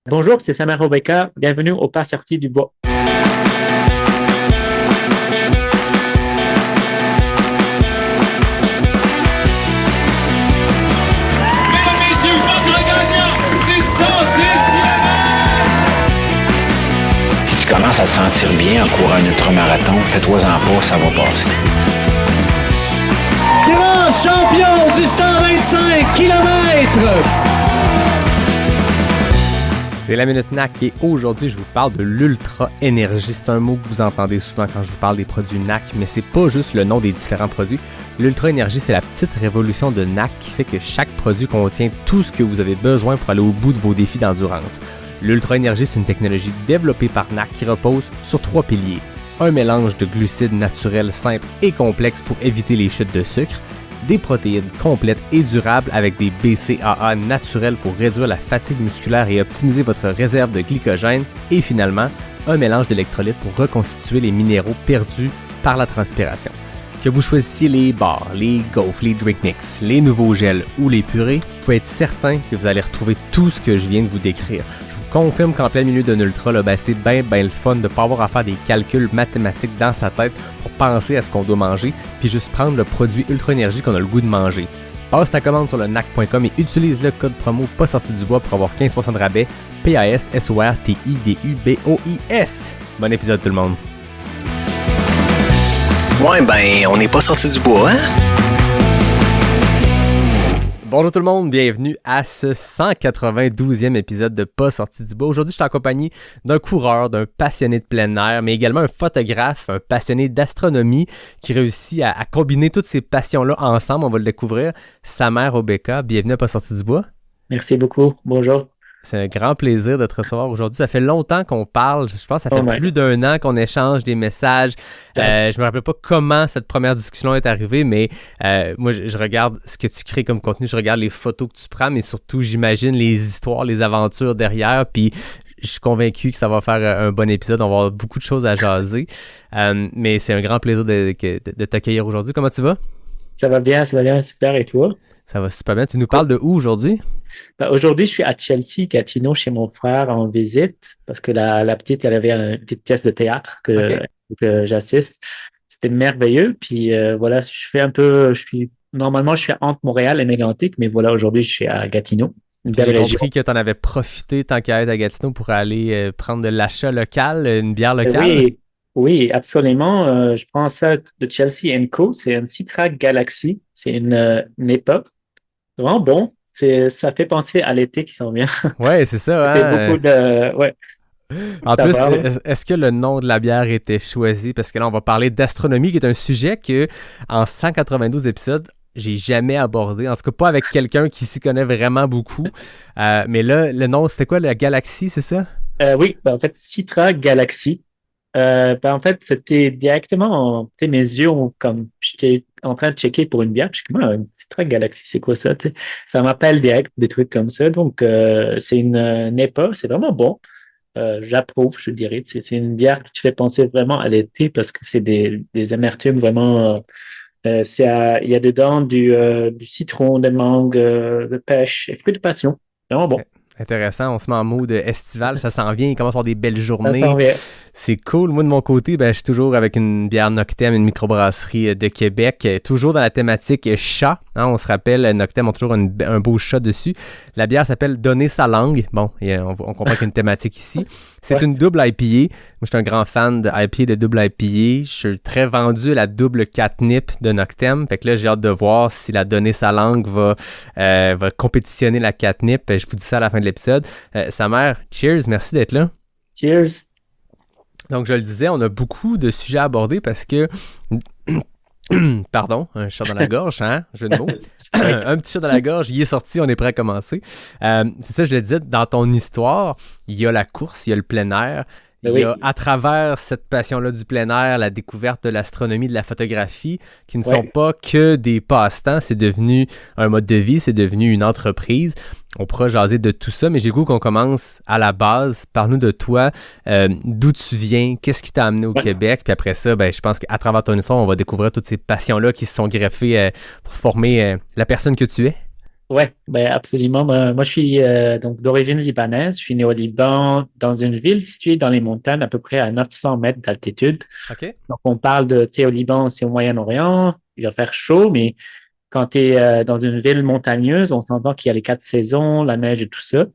Bonjour, c'est Samer Rebecca. Bienvenue au Pas sorti du bois. Mesdames, messieurs, votre gagnant, c'est 106 km! Si tu commences à te sentir bien en courant un ultramarathon, fais-toi-en pas, ça va passer. Grand champion du 125 km! C'est la Minute NAC et aujourd'hui, je vous parle de l'Ultra Énergie. C'est un mot que vous entendez souvent quand je vous parle des produits NAC, mais c'est pas juste le nom des différents produits. L'Ultra Énergie, c'est la petite révolution de NAC qui fait que chaque produit contient tout ce que vous avez besoin pour aller au bout de vos défis d'endurance. L'Ultra Énergie, c'est une technologie développée par NAC qui repose sur 3 piliers. Un mélange de glucides naturels simples et complexes pour éviter les chutes de sucre, des protéines complètes et durables avec des BCAA naturels pour réduire la fatigue musculaire et optimiser votre réserve de glycogène, et finalement, un mélange d'électrolytes pour reconstituer les minéraux perdus par la transpiration. Que vous choisissiez les bars, les gaufres, les drink mix, les nouveaux gels ou les purées, vous pouvez être certain que vous allez retrouver tout ce que je viens de vous décrire. Je vous confirme qu'en plein milieu d'un ultra, c'est bien le fun de ne pas avoir à faire des calculs mathématiques dans sa tête pour penser à ce qu'on doit manger, puis juste prendre le produit Ultra Énergie qu'on a le goût de manger. Passe ta commande sur le nac.com et utilise le code promo pas sorti du bois pour avoir 15% de rabais. PASSORTIDUBOIS. Bon épisode tout le monde. Ouais, ben, on n'est pas sorti du bois, hein? Bonjour tout le monde, bienvenue à ce 192e épisode de Pas sorti du bois. Aujourd'hui, je suis en compagnie d'un coureur, d'un passionné de plein air, mais également un photographe, un passionné d'astronomie qui réussit à combiner toutes ces passions-là ensemble. On va le découvrir. Samer Rebecca, bienvenue à Pas sorti du bois. Merci beaucoup. Bonjour. C'est un grand plaisir de te recevoir aujourd'hui. Ça fait longtemps qu'on parle. Je pense que ça fait plus d'un an qu'on échange des messages. Je me rappelle pas comment cette première discussion est arrivée, mais moi, je regarde ce que tu crées comme contenu. Je regarde les photos que tu prends, mais surtout, j'imagine les histoires, les aventures derrière. Puis, je suis convaincu que ça va faire un bon épisode. On va avoir beaucoup de choses à jaser. Mais c'est un grand plaisir de t'accueillir aujourd'hui. Comment tu vas? Ça va bien, super. Et toi? Ça va super bien. Tu nous parles de où aujourd'hui? Aujourd'hui, je suis à Chelsea, Gatineau, chez mon frère en visite, parce que la petite, elle avait une petite pièce de théâtre que j'assiste. C'était merveilleux. Puis voilà, normalement, je suis entre Montréal et Mégantic, mais voilà, aujourd'hui, je suis à Gatineau. J'ai compris que tu en avais profité tant qu'à être à Gatineau pour aller prendre de l'achat local, une bière locale. Oui, absolument. Je prends ça de Chelsea & Co. C'est un Citra Galaxy. C'est une EPA. Vraiment bon. Ça fait penser à l'été qui s'en vient. Ouais, c'est ça. Hein? Beaucoup de... Ouais. En plus, est-ce que le nom de la bière était choisi? Parce que là, on va parler d'astronomie, qui est un sujet que, en 192 épisodes, j'ai jamais abordé. En tout cas, pas avec quelqu'un qui s'y connaît vraiment beaucoup. Mais là, le nom, c'était quoi? La galaxie, c'est ça? Oui, en fait, Citra Galaxy. En fait, c'était directement, mes yeux comme, j'étais en train de checker pour une bière, je suis comme, une Citra Galaxy, c'est quoi ça, tu sais? Ça m'appelle direct, des trucs comme ça. Donc, c'est une EPA, c'est vraiment bon. J'approuve, je dirais. C'est une bière qui te fait penser vraiment à l'été parce que c'est des amertumes vraiment, il y a dedans du citron, de mangue, de pêche et fruits de passion. Vraiment bon. Intéressant, on se met en mode estival, ça s'en vient, il commence à avoir des belles journées. Ça s'en vient. C'est cool. Moi, de mon côté, je suis toujours avec une bière Noctem, une microbrasserie de Québec, toujours dans la thématique chat. Hein, on se rappelle, Noctem ont toujours un beau chat dessus. La bière s'appelle Donner sa langue. Bon, on comprend qu'il y a une thématique ici. C'est une double IPA. Moi, je suis un grand fan de IPA, de double IPA. Je suis très vendu à la double catnip de Noctem. Fait que là, j'ai hâte de voir si la Donner sa langue va compétitionner la catnip. Je vous dis ça à la fin de l'épisode. Samer, cheers, merci d'être là. Cheers. Donc, je le disais, on a beaucoup de sujets à aborder parce que... Pardon, un chat dans la gorge, hein? Jeu de mots. Un petit chat dans la gorge, il est sorti, on est prêt à commencer. C'est ça, je le disais, dans ton histoire, il y a la course, il y a le plein air. Il y a, à travers cette passion-là du plein air, la découverte de l'astronomie, de la photographie, qui ne sont pas que des passe-temps, c'est devenu un mode de vie, c'est devenu une entreprise. On pourra jaser de tout ça, mais j'ai le goût qu'on commence à la base. Parle-nous de toi, d'où tu viens, qu'est-ce qui t'a amené au Québec, puis après ça, je pense qu'à travers ton histoire, on va découvrir toutes ces passions-là qui se sont greffées pour former la personne que tu es. Ouais, ben absolument. Moi, je suis donc d'origine libanaise. Je suis né au Liban, dans une ville située dans les montagnes, à peu près à 900 mètres d'altitude. OK? Donc, on parle de, tu sais, au Liban, c'est au Moyen-Orient, il va faire chaud, mais quand tu es dans une ville montagneuse, on s'entend qu'il y a les 4 saisons, la neige et tout ça.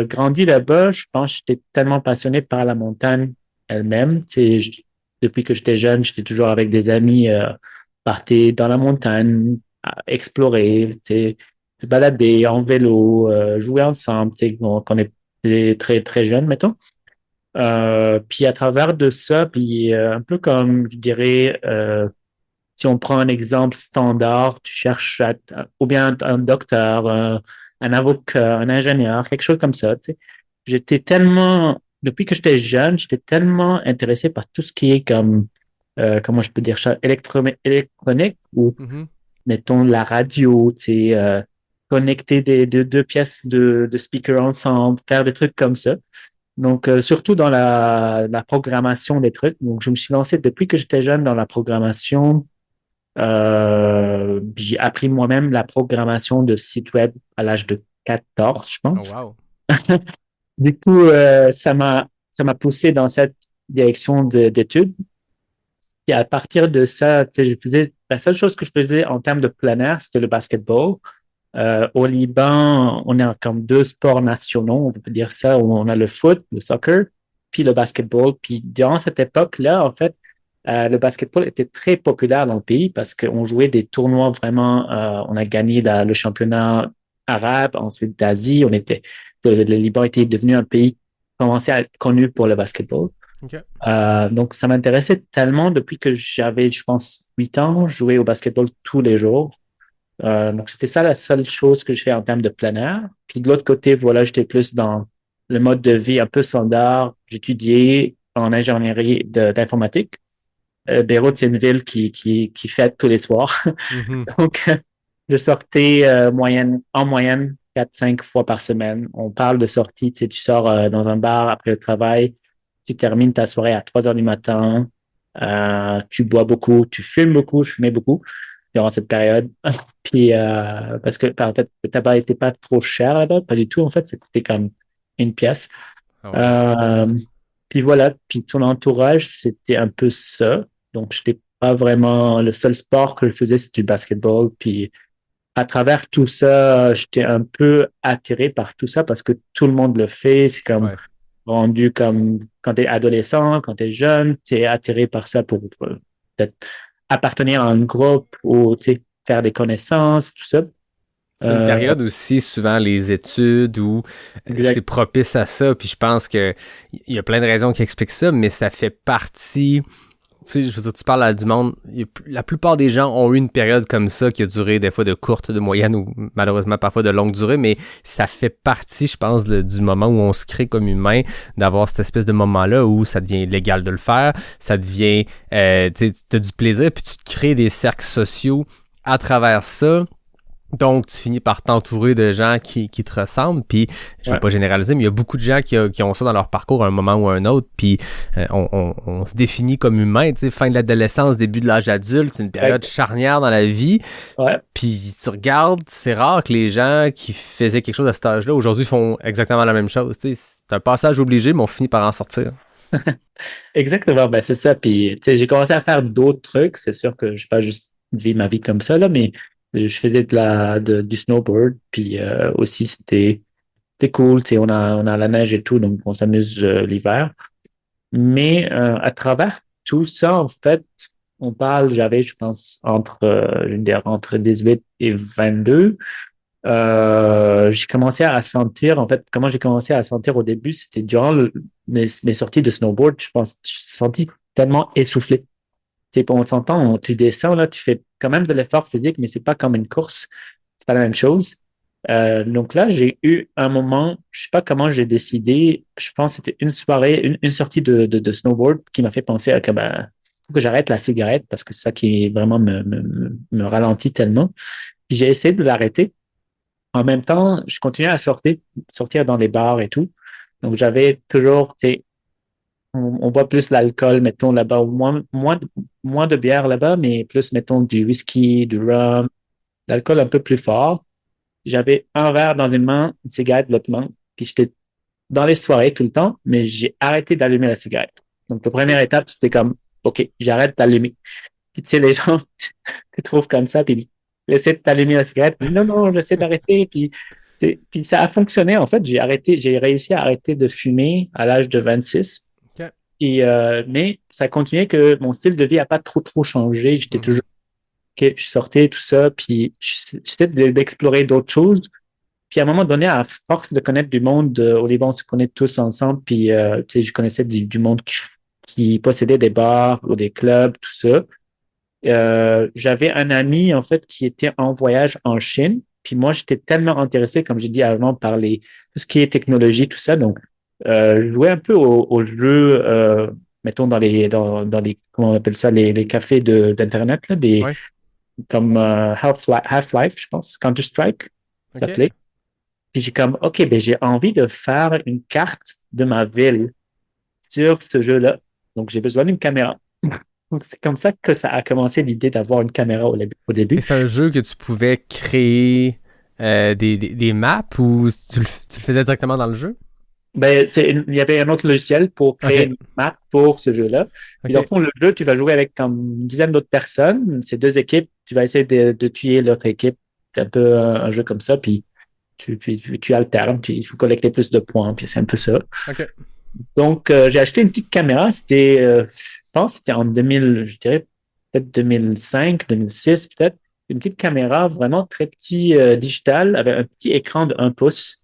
Grandi là-bas, je pense que j'étais tellement passionné par la montagne elle-même. Tu sais, depuis que j'étais jeune, j'étais toujours avec des amis, partir dans la montagne, explorer, tu sais, se balader en vélo, jouer ensemble, tu sais, quand on est très, très jeune, mettons. Puis à travers de ça, puis un peu comme, je dirais, si on prend un exemple standard, tu cherches ou bien un docteur, un avocat, un ingénieur, quelque chose comme ça. Tu sais. J'étais tellement, depuis que j'étais jeune, j'étais tellement intéressé par tout ce qui est comme, comment je peux dire ça, électronique ou, Mhm. mettons, la radio, tu sais, connecter deux pièces de speakers ensemble, faire des trucs comme ça. Donc, surtout dans la programmation des trucs. Donc, je me suis lancé depuis que j'étais jeune dans la programmation. J'ai appris moi-même la programmation de sites web à l'âge de 14, je Oh, pense. wow. Du coup, ça m'a poussé dans cette direction d'études. Et à partir de ça, tu sais, la seule chose que je faisais en termes de plein air, c'était le basketball. Au Liban, on a comme deux sports nationaux, on peut dire ça, où on a le foot, le soccer, puis le basketball. Puis durant cette époque-là, en fait, le basketball était très populaire dans le pays parce qu'on jouait des tournois vraiment, on a gagné le championnat arabe, ensuite d'Asie, le Liban était devenu un pays qui commençait à être connu pour le basketball. OK. Donc, ça m'intéressait tellement depuis que j'avais, je pense, 8 ans, je jouais au basketball tous les jours. Donc, c'était ça la seule chose que je fais en termes de plein air. Puis de l'autre côté, voilà, j'étais plus dans le mode de vie un peu standard. J'étudiais en ingénierie d'informatique. Beyrouth, c'est une ville qui fête tous les soirs. Mhm. Donc, je sortais en moyenne 4, 5 fois par semaine. On parle de sortie, tu sais, tu sors dans un bar après le travail, tu termines ta soirée à 3 heures du matin, tu bois beaucoup, tu fumes beaucoup, je fumais beaucoup durant cette période. Puis, parce que, en fait, le tabac n'était pas trop cher là-bas, pas du tout, en fait, c'était comme une pièce. Ah ouais. Euh, puis voilà, puis ton entourage, c'était un peu ça. Donc, j'étais pas vraiment, le seul sport que je faisais, c'était du basketball. Puis, à travers tout ça, j'étais un peu attiré par tout ça parce que tout le monde le fait. C'est comme Ouais. rendu comme quand tu es adolescent, quand tu es jeune, tu es attiré par ça pour peut-être appartenir à un groupe ou tu sais, faire des connaissances, tout ça. C'est une Euh, période aussi, souvent, les études où c'est exact. propice à ça. Puis je pense que il y a plein de raisons qui expliquent ça, mais ça fait partie. Tu sais, je veux dire, tu parles à du monde. La plupart des gens ont eu une période comme ça qui a duré des fois de courte, de moyenne ou malheureusement parfois de longue durée, mais ça fait partie, je pense, du moment où on se crée comme humain, d'avoir cette espèce de moment-là où ça devient légal de le faire, ça devient, tu sais, t'as du plaisir, puis tu te crées des cercles sociaux à travers ça. Donc, tu finis par t'entourer de gens qui te ressemblent. Puis, je veux Ouais. pas généraliser, mais il y a beaucoup de gens qui ont ça dans leur parcours à un moment ou à un autre. Puis, on se définit comme humain. Tu sais, fin de l'adolescence, début de l'âge adulte, c'est une période Exact. charnière dans la vie. Ouais. Puis, tu regardes, c'est rare que les gens qui faisaient quelque chose à cet âge-là, aujourd'hui, font exactement la même chose. Tu sais, c'est un passage obligé, mais on finit par en sortir. Exactement, ben c'est ça. Puis, tu sais, j'ai commencé à faire d'autres trucs. C'est sûr que je vais pas juste vivre ma vie comme ça, là, mais je faisais du snowboard. Puis aussi, c'était cool. Tu sais, on a la neige et tout, donc on s'amuse l'hiver. Mais à travers tout ça, en fait, j'avais, je pense, je veux dire, entre 18 et 22. J'ai commencé à sentir, en fait, comment j'ai commencé à sentir au début, c'était durant mes sorties de snowboard, je pense, je suis senti tellement essoufflé. Tu sais, on s'entend, tu descends, là, tu fais quand même de l'effort physique, mais c'est pas comme une course, c'est pas la même chose. Donc là, j'ai eu un moment, je sais pas comment j'ai décidé, je pense que c'était une soirée, une sortie de snowboard qui m'a fait penser à que, ben, faut que j'arrête la cigarette parce que c'est ça qui vraiment me ralentit tellement. Puis j'ai essayé de l'arrêter. En même temps, je continuais à sortir dans les bars et tout. Donc, j'avais toujours, tu sais, on boit plus l'alcool, mettons, là-bas, moins de bière là-bas, mais plus, mettons, du whisky, du rhum. l'alcool un peu plus fort. J'avais un verre dans une main, une cigarette de l'autre main, puis j'étais dans les soirées tout le temps, mais j'ai arrêté d'allumer la cigarette. Donc, la première étape, c'était comme, OK, j'arrête d'allumer. Puis, tu sais, les gens te trouvent comme ça, puis ils essaient de t'allumer la cigarette. Puis, non, non, j'essaie d'arrêter. Puis ça a fonctionné. En fait, j'ai réussi à arrêter de fumer à l'âge de 26. OK. Mais ça continuait que mon style de vie n'a pas trop changé. J'étais toujours, OK, je sortais, tout ça, puis j'essayais d'explorer d'autres choses. Puis à un moment donné, à force de connaître du monde, au Liban, on se connaît tous ensemble, puis tu sais, je connaissais du monde qui possédait des bars ou des clubs, tout ça. J'avais un ami, en fait, qui était en voyage en Chine. Puis moi, j'étais tellement intéressé, comme j'ai dit avant, par tout ce qui est technologie, tout ça. Donc, je jouais un peu aux jeux, mettons, dans les, comment on appelle ça, les cafés d'Internet, là, Ouais. comme Half-Life, je pense, Counter-Strike, ça OK. s'appelait. Puis j'ai comme, OK, ben j'ai envie de faire une carte de ma ville sur ce jeu-là. Donc, j'ai besoin d'une caméra. Donc, c'est comme ça que ça a commencé l'idée d'avoir une caméra au Et début. c'est un jeu que tu pouvais créer des maps ou tu le faisais directement dans le jeu? Ben, il y avait un autre logiciel pour créer OK. une map pour ce jeu-là. Puis, dans le OK. fond, le jeu, tu vas jouer avec comme une dizaine d'autres personnes. C'est deux équipes. Tu vas essayer de tuer l'autre équipe. C'est un peu un jeu comme ça. Puis, tu alternes. Il faut collecter plus de points. Puis, c'est un peu ça. OK. Donc, j'ai acheté une petite caméra. C'était, je pense, c'était en 2000, je dirais peut-être 2005, 2006, peut-être. Une petite caméra vraiment très petit, digital, avec un petit écran de 1 pouce.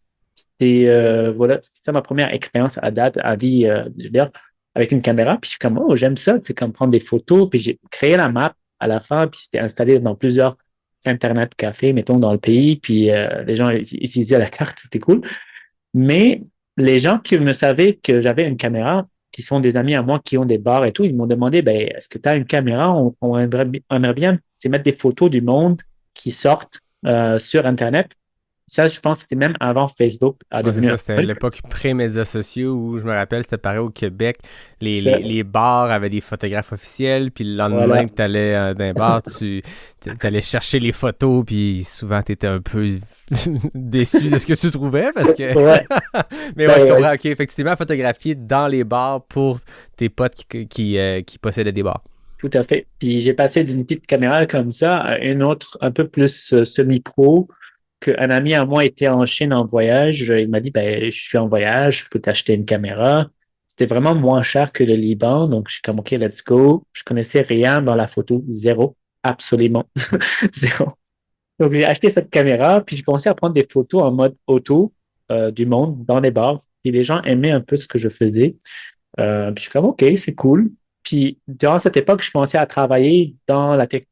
Voilà, c'était ça ma première expérience à date, à vie, je veux dire, avec une caméra. Puis je suis comme, oh, j'aime ça, c'est comme prendre des photos. Puis j'ai créé la map à la fin, puis c'était installé dans plusieurs Internet cafés, mettons, dans le pays. Puis les gens utilisaient la carte, c'était cool. Mais les gens qui me savaient que j'avais une caméra, qui sont des amis à moi qui ont des bars et tout, ils m'ont demandé, ben, est-ce que tu as une caméra? On aimerait bien mettre des photos du monde qui sortent sur Internet. Ça, je pense que c'était même avant Facebook a Ouais, c'est devenu ça, un c'était truc. l'époque pré-médias sociaux où je me rappelle, c'était pareil au Québec. Ça, Les bars avaient des photographes officiels, puis le lendemain voilà. que tu allais d'un bar, tu allais chercher les photos, puis souvent tu étais un peu déçu de ce que tu trouvais parce que. Ouais, Mais ouais, je comprends. Ok, fait que tu t'es mis à photographier dans les bars pour tes potes qui possédaient des bars. tout à fait. Puis j'ai passé d'une petite caméra comme ça à une autre un peu plus semi-pro qu'un ami à moi était en Chine en voyage. Il m'a dit, ben, je suis en voyage, je peux t'acheter une caméra. C'était vraiment moins cher que le Liban. Donc, je suis comme, OK, let's go. Je connaissais rien dans la photo. Zéro. Absolument. Zéro. Donc, j'ai acheté cette caméra, puis j'ai commencé à prendre des photos en mode auto du monde dans les bars. Puis les gens aimaient un peu ce que je faisais. Puis je suis comme, OK, c'est cool. Puis durant cette époque, je commençais à travailler dans la tech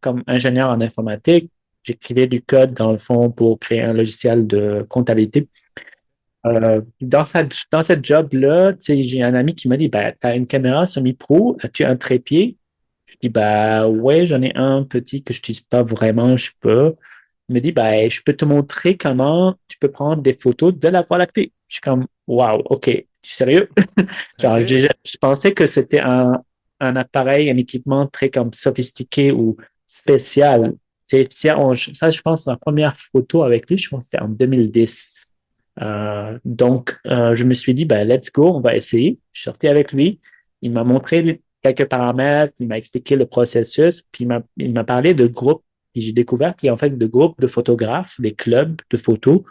comme ingénieur en informatique. J'écrivais du code dans le fond pour créer un logiciel de comptabilité. Dans cette job-là, tu sais, j'ai un ami qui m'a dit, ben, t'as une caméra semi-pro, as-tu un trépied? Je dis, bah ouais, j'en ai un petit que je n'utilise pas vraiment, je peux. Il me dit, bah, je peux te montrer comment tu peux prendre des photos de la Voie lactée. Je suis comme, waouh, OK, tu es sérieux? Genre, Ok. je pensais que c'était un appareil, un équipement très comme sophistiqué ou spécial. Ça, je pense, la première photo avec lui, je pense que c'était en 2010. Donc, je me suis dit, ben, let's go, on va essayer. Je suis sorti avec lui. Il m'a montré quelques paramètres, il m'a expliqué le processus, puis il m'a parlé de groupes. Puis j'ai découvert qu'il y a en fait de groupes de photographes, des clubs de photos,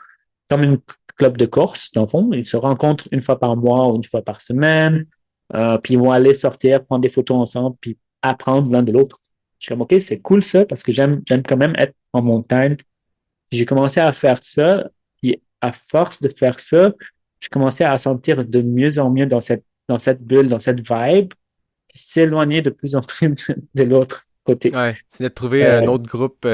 comme une club de course, dans le fond. Ils se rencontrent une fois par mois ou une fois par semaine, puis ils vont aller sortir, prendre des photos ensemble, puis apprendre l'un de l'autre. Je suis comme, OK, c'est cool ça, parce que j'aime quand même être en montagne. Puis j'ai commencé à faire ça, puis à force de faire ça, j'ai commencé à sentir de mieux en mieux dans cette bulle, dans cette vibe, puis s'éloigner de plus en plus de l'autre côté. Ouais, c'est de trouver un autre groupe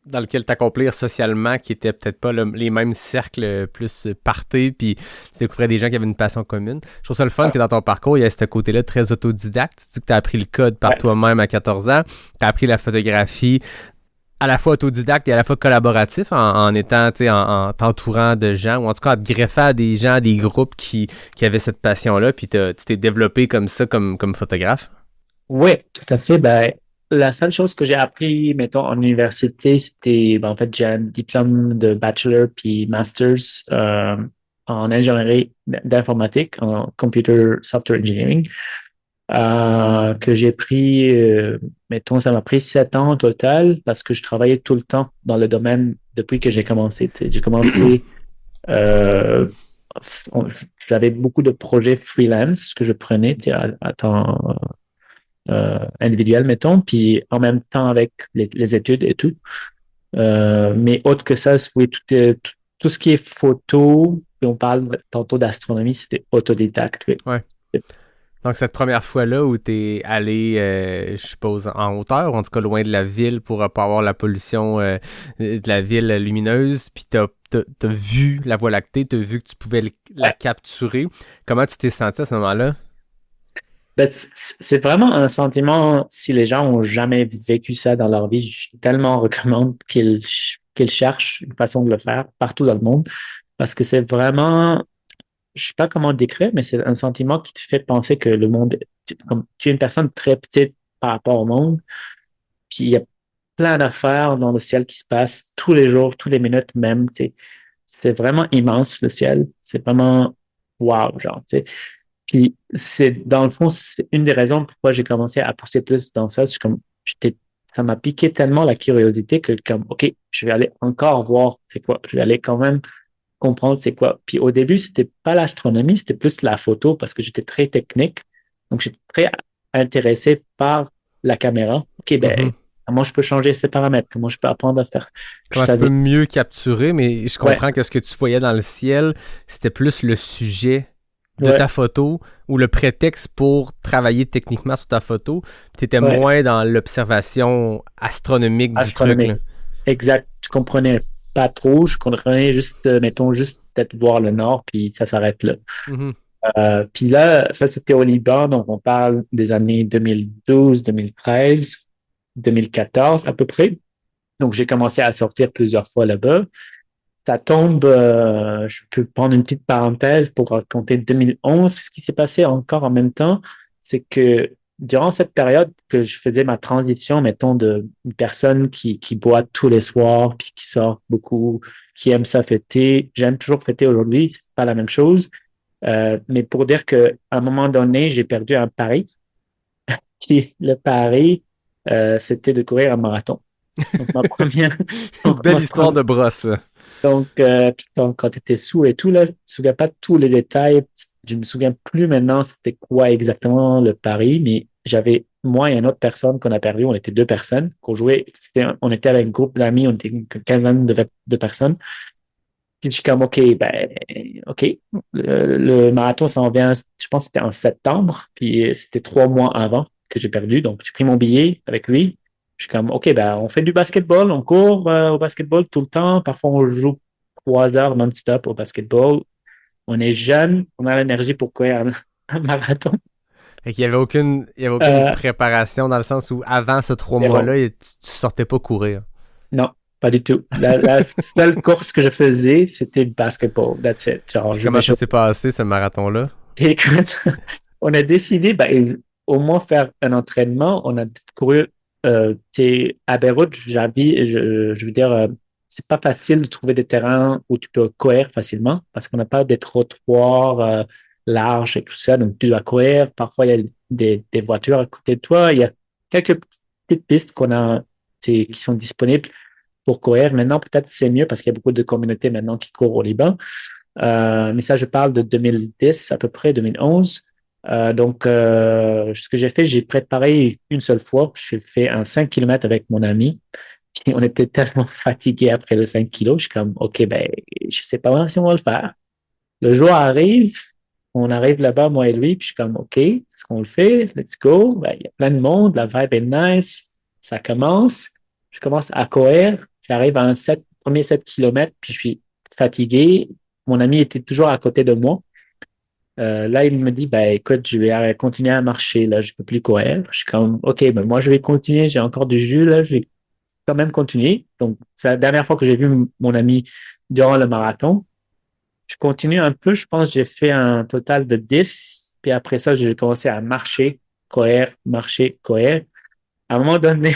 dans lequel t'accomplir socialement qui était peut-être pas les mêmes cercles plus partés, puis tu découvrais des gens qui avaient une passion commune. Je trouve ça le fun que dans ton parcours, il y a ce côté-là très autodidacte. Tu dis que t'as appris le code par toi-même à 14 ans, t'as appris la photographie à la fois autodidacte et à la fois collaboratif en étant, tu sais, en t'entourant de gens, ou en tout cas en te greffant à des gens, à des groupes qui avaient cette passion-là, puis tu t'es développé comme ça, comme photographe. Oui, tout à fait. Ben, la seule chose que j'ai appris, mettons, en université, c'était, en fait, j'ai un diplôme de bachelor puis master's en ingénierie d'informatique, en computer software engineering, que j'ai pris, mettons, ça m'a pris 7 ans au total parce que je travaillais tout le temps dans le domaine depuis que j'ai commencé. Tu sais. J'ai commencé, euh, j'avais beaucoup de projets freelance que je prenais, tu sais, à temps individuel, mettons, puis en même temps avec les études et tout. Mais autre que ça, oui, tout ce qui est photo, puis on parle tantôt d'astronomie, c'était autodidacte, oui. Ouais. Donc, cette première fois-là où tu es allé, je suppose, en hauteur, ou en tout cas loin de la ville pour pas avoir la pollution de la ville lumineuse, puis tu as vu la Voie lactée, tu as vu que tu pouvais la capturer. Comment tu t'es senti à ce moment-là? Ben, c'est vraiment un sentiment, si les gens ont jamais vécu ça dans leur vie, je tellement recommande qu'ils cherchent une façon de le faire partout dans le monde, parce que c'est vraiment, je sais pas comment le décrire, mais c'est un sentiment qui te fait penser que le monde, comme tu es une personne très petite par rapport au monde, puis il y a plein d'affaires dans le ciel qui se passent tous les jours, toutes les minutes même, tu sais. C'est vraiment immense, le ciel. C'est vraiment wow, genre, tu sais. Puis c'est, dans le fond, c'est une des raisons pourquoi j'ai commencé à pousser plus dans ça. C'est comme, ça m'a piqué tellement la curiosité que comme, OK, je vais aller encore voir c'est quoi. Je vais aller quand même comprendre c'est quoi. Puis au début, c'était pas l'astronomie, c'était plus la photo parce que j'étais très technique. Donc, j'étais très intéressé par la caméra. OK, ben, Mhm. comment je peux changer ces paramètres? Comment je peux apprendre à faire? Je Comment tu peux savais. mieux capturer, mais je Ouais, comprends que ce que tu voyais dans le ciel, c'était plus le sujet de ouais, ta photo ou le prétexte pour travailler techniquement sur ta photo. Tu étais ouais. moins dans l'observation astronomique du truc, là. Astronomique. Exact. Je comprenais pas trop. Je comprenais juste, mettons, juste peut-être voir le nord, puis ça s'arrête là. Mhm. Puis là, ça, c'était au Liban, donc on parle des années 2012, 2013, 2014 à peu près. Donc, j'ai commencé à sortir plusieurs fois là-bas. Ça tombe, je peux prendre une petite parenthèse pour raconter 2011. Ce qui s'est passé encore en même temps, c'est que durant cette période que je faisais ma transition, mettons, de une personne qui boit tous les soirs, puis qui sort beaucoup, qui aime ça fêter. J'aime toujours fêter aujourd'hui, c'est pas la même chose. Mais pour dire que à un moment donné, j'ai perdu un pari. Qui, le pari, c'était de courir un marathon. Donc, ma première, Une belle ma histoire première de brosse. donc, quand tu étais sous et tout, là, je ne me souviens pas de tous les détails. Je me souviens plus maintenant c'était quoi exactement le pari, mais j'avais, moi et une autre personne qu'on a perdu, on était deux personnes, qu'on jouait, on était avec un groupe d'amis, on était une quinzaine de personnes. Puis je suis comme, OK, ben, OK, le marathon s'en vient, je pense que c'était en septembre, puis c'était 3 mois avant que j'ai perdu. Donc, j'ai pris mon billet avec lui. Je suis comme, OK, ben, on fait du basketball, on court au basketball tout le temps. Parfois, on joue 3 heures non-stop au basketball. On est jeune, on a l'énergie pour courir un marathon. Et qu'il y avait aucune Euh, préparation dans le sens où avant ce trois Zéro. mois-là, tu sortais pas courir. Non, pas du tout. La seule course que je faisais, c'était le basketball. That's it. Genre, Puis je comment ça m'échauffais. s'est passé, ce marathon-là? Écoute, on a décidé, ben, au moins faire un entraînement. On a couru, à Beyrouth, je veux dire, c'est pas facile de trouver des terrains où tu peux courir facilement parce qu'on n'a pas des trottoirs larges et tout ça. Donc, tu dois courir. Parfois, il y a des voitures à côté de toi. Il y a quelques petites pistes qui sont disponibles pour courir. Maintenant, peut-être c'est mieux parce qu'il y a beaucoup de communautés maintenant qui courent au Liban. Mais ça, je parle de 2010 à peu près, 2011. Donc, ce que j'ai fait, j'ai préparé une seule fois. J'ai fait un 5 km avec mon ami. Puis on était tellement fatigués après le 5 kilos. Je suis comme, OK, ben, je sais pas si on va le faire. Le jour arrive, on arrive là-bas, moi et lui, puis je suis comme, OK, est-ce qu'on le fait? Let's go. Ben, il y a plein de monde, la vibe est nice. Ça commence. Je commence à courir. J'arrive à premier 7 kilomètres, puis je suis fatigué. Mon ami était toujours à côté de moi. Là, il me dit, ben, écoute, je vais continuer à marcher, là, je peux plus courir. Je suis comme, OK, ben, moi, je vais continuer, j'ai encore du jus, là, je vais quand même continuer. Donc, c'est la dernière fois que j'ai vu mon ami durant le marathon. Je continue un peu, je pense que j'ai fait un total de 10. Puis après ça, j'ai commencé à marcher, courir, marcher, courir. À un moment donné,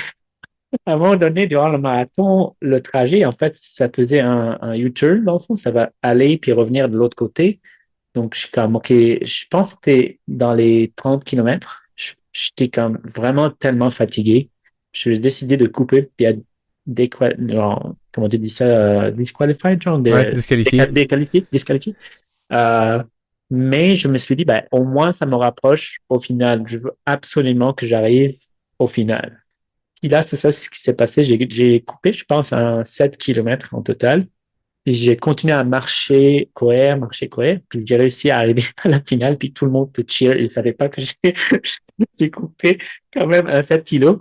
à un moment donné, durant le marathon, le trajet, en fait, ça faisait un U-turn, dans le fond, ça va aller puis revenir de l'autre côté. Donc, je suis comme, OK, je pense que c'était dans les 30 kilomètres. J'étais comme vraiment tellement fatigué. J'ai décidé de couper puis à genre, comment tu dis ça, disqualified, genre, Ouais, disqualifié. disqualifié. Euh, mais je me suis dit, ben, au moins, ça me rapproche au final. Je veux absolument que j'arrive au final. Puis là, c'est ça ce qui s'est passé. J'ai coupé, je pense, un 7 kilomètres en total. Puis j'ai continué à marcher, courir. Puis j'ai réussi à arriver à la finale. Puis tout le monde te cheer. Ils ne savaient pas que j'ai coupé quand même un 7 kilos.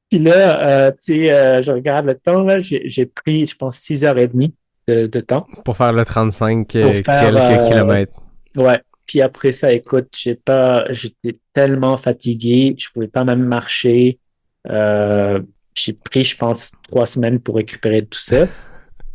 Puis là, tu sais, je regarde le temps, là, j'ai pris, je pense, 6h30 de temps Pour faire le 35 pour faire, quelques kilomètres. ouais. Puis après ça, écoute, j'étais tellement fatigué, je pouvais pas même marcher. Euh, j'ai pris, je pense, 3 semaines pour récupérer tout ça.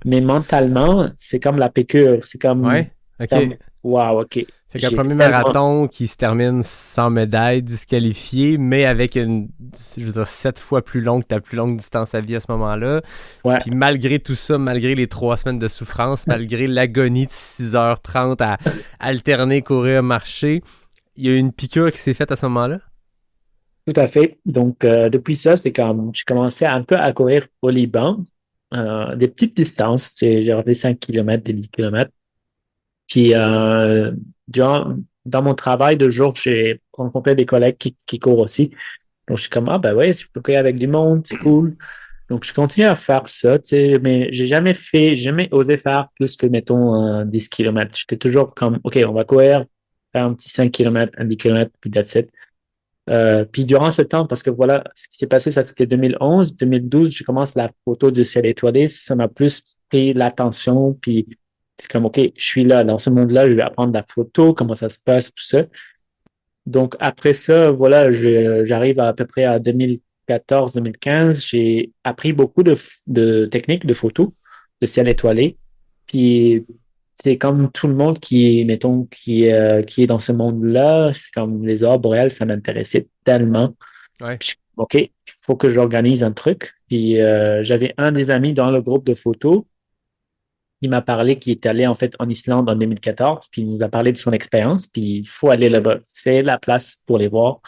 Mais mentalement, c'est comme la piqûre. Ouais, ok. Wow, OK. Fait qu'un J'ai premier tellement, marathon qui se termine sans médaille, disqualifié, mais avec je veux dire, 7 fois plus longue, ta plus longue distance à vie à ce moment-là. ouais. Puis malgré tout ça, malgré les 3 semaines de souffrance, malgré l'agonie de 6h30 à alterner, courir, marcher, il y a eu une piqûre qui s'est faite à ce moment-là? Tout à fait. Donc, depuis ça, c'est comme, j'ai commencé un peu à courir au Liban, des petites distances, tu sais, genre des 5 kilomètres, des 10 kilomètres. Puis, dans mon travail de jour, j'ai rencontré des collègues qui courent aussi. Donc, je suis comme, ah, ben ouais, si je peux courir avec du monde, c'est cool. Donc, je continue à faire ça, tu sais, mais j'ai jamais osé faire plus que, mettons, 10 kilomètres. J'étais toujours comme, OK, on va courir, faire un petit 5 kilomètres, un 10 kilomètres, puis that's it. Puis durant ce temps, parce que voilà, ce qui s'est passé, ça c'était 2011, 2012, je commence la photo du ciel étoilé, ça m'a plus pris l'attention, puis c'est comme, OK, je suis là, dans ce monde-là, je vais apprendre la photo, comment ça se passe, tout ça. Donc après ça, voilà, j'arrive à peu près à 2014, 2015, j'ai appris beaucoup de techniques de photo, de ciel étoilé, puis c'est comme tout le monde mettons, qui est dans ce monde-là, c'est comme les aurores boréales, ça m'intéressait tellement. Ouais. Puis, OK, il faut que j'organise un truc. Puis j'avais un des amis dans le groupe de photos qui m'a parlé, qui est allé en fait en Islande en 2014, puis il nous a parlé de son expérience, puis il faut aller là-bas. C'est la place pour les voir.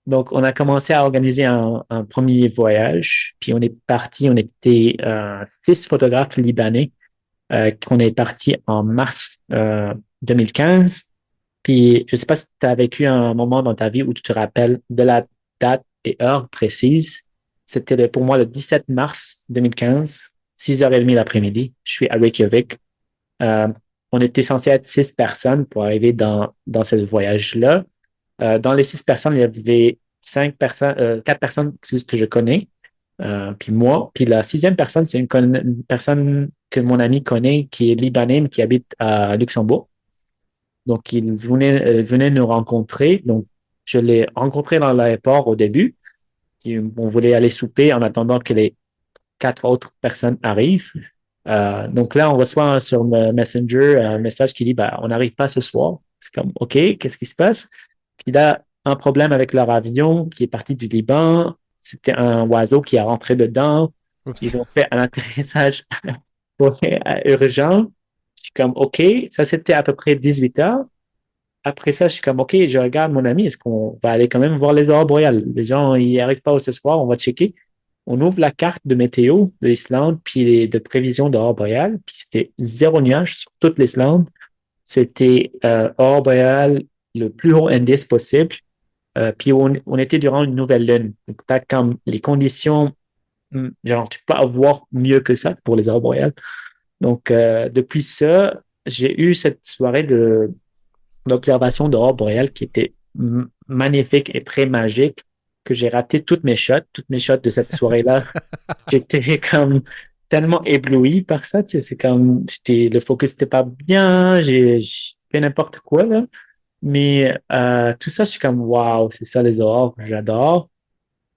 Donc, on a commencé à organiser un premier voyage, puis on est parti, on était 6 photographes libanais qu'on est parti en mars 2015. Puis, je ne sais pas si tu as vécu un moment dans ta vie où tu te rappelles de la date et heure précise. C'était pour moi le 17 mars 2015, 6h30 l'après-midi. Je suis à Reykjavik. Euh, on était censé être 6 personnes pour arriver dans ce voyage-là. Dans les 6 personnes, il y avait 5 personnes, 4 personnes que je connais. Puis moi, puis la sixième personne, c'est une personne que mon ami connaît qui est libanais, mais qui habite à Luxembourg. Donc, il venait nous rencontrer. Donc, je l'ai rencontré dans l'aéroport au début. Puis, on voulait aller souper en attendant que les 4 autres personnes arrivent. Donc là, on reçoit sur Messenger un message qui dit, bah, on n'arrive pas ce soir. C'est comme, OK, qu'est-ce qui se passe? Puis là, un problème avec leur avion qui est parti du Liban. C'était un oiseau qui est rentré dedans. Oups. Ils ont fait un atterrissage urgent. Je suis comme, OK, ça c'était à peu près 18 heures. Après ça, je suis comme, OK, je regarde mon ami, est-ce qu'on va aller quand même voir les aurores boréales? Les gens, ils n'y arrivent pas ce soir, on va checker. On ouvre la carte de météo de l'Islande, puis de prévision d'aurore boréale, puis c'était zéro nuage sur toute l'Islande. C'était aurore boréale, le plus haut indice possible. Puis on était durant une nouvelle lune. Donc, t'as comme les conditions, genre, tu peux avoir mieux que ça pour les aurores boréales. Donc, depuis ça, j'ai eu cette soirée d'observation d'aurore boréale qui était magnifique et très magique, que j'ai raté toutes mes shots de cette soirée-là. J'étais comme tellement ébloui par ça, tu sais, c'est comme, le focus n'était pas bien, j'ai fait n'importe quoi, là. Mais tout ça, je suis comme, waouh, c'est ça les aurores, j'adore.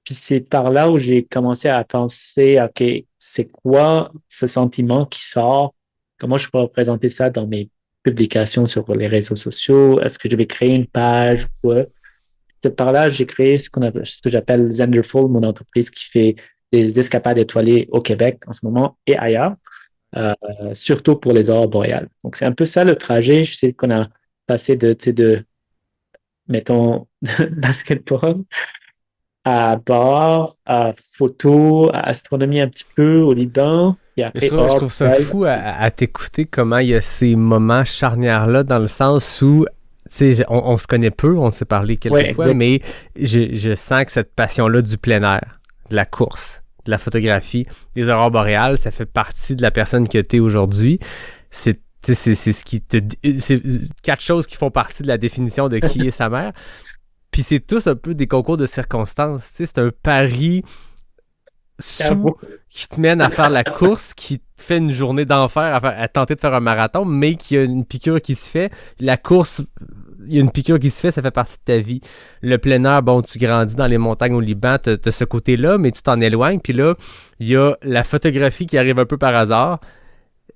Puis c'est par là où j'ai commencé à penser, OK, c'est quoi ce sentiment qui sort? Comment je peux représenter ça dans mes publications sur les réseaux sociaux? Est-ce que je vais créer une page ou quoi? par là, j'ai créé ce que j'appelle Zenderful, mon entreprise qui fait des escapades étoilées au Québec en ce moment et ailleurs, euh, surtout pour les aurores boréales. Donc, c'est un peu ça le trajet. Je sais qu'on a passé de mettons, basketball à bar, à photo, à astronomie un petit peu au Liban, et Mais je après trouve, je hors trouve ça fou à t'écouter comment il y a ces moments charnières-là dans le sens où tu sais, on se connaît peu, on s'est parlé quelques Ouais, fois, exact. mais je sens que cette passion-là du plein air, de la course, de la photographie, des aurores boréales, ça fait partie de la personne que tu es aujourd'hui. C'est tu sais, c'est ce qui te c'est quatre choses qui font partie de la définition de qui est sa mère. Puis c'est tous un peu des concours de circonstances. Tu sais, c'est un pari sous qui te mène à faire la course, qui te fait une journée d'enfer à tenter de faire un marathon, mais qu'il y a une piqûre qui se fait. La course, il y a une piqûre qui se fait, ça fait partie de ta vie. Le plein air, bon, tu grandis dans les montagnes au Liban, t'as ce côté-là, mais tu t'en éloignes. Puis là, il y a la photographie qui arrive un peu par hasard.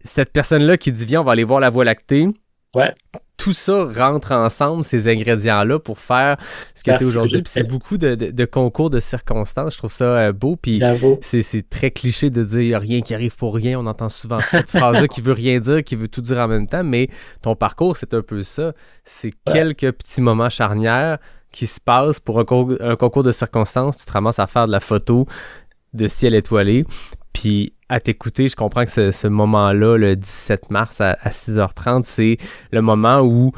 Cette personne-là qui dit, viens, on va aller voir la Voie lactée. Ouais. Tout ça rentre ensemble, ces ingrédients-là, pour faire ce que tu es aujourd'hui. Puis c'est beaucoup de concours de circonstances. Je trouve ça beau. Puis c'est très cliché de dire il n'y a rien qui arrive pour rien. On entend souvent cette phrase-là qui veut rien dire, qui veut tout dire en même temps. Mais ton parcours, c'est un peu ça. C'est quelques petits moments charnières qui se passent pour un concours de circonstances. Tu te ramasses à faire de la photo de ciel étoilé. Puis à t'écouter, je comprends que ce moment-là, le 17 mars à 6h30, c'est le moment où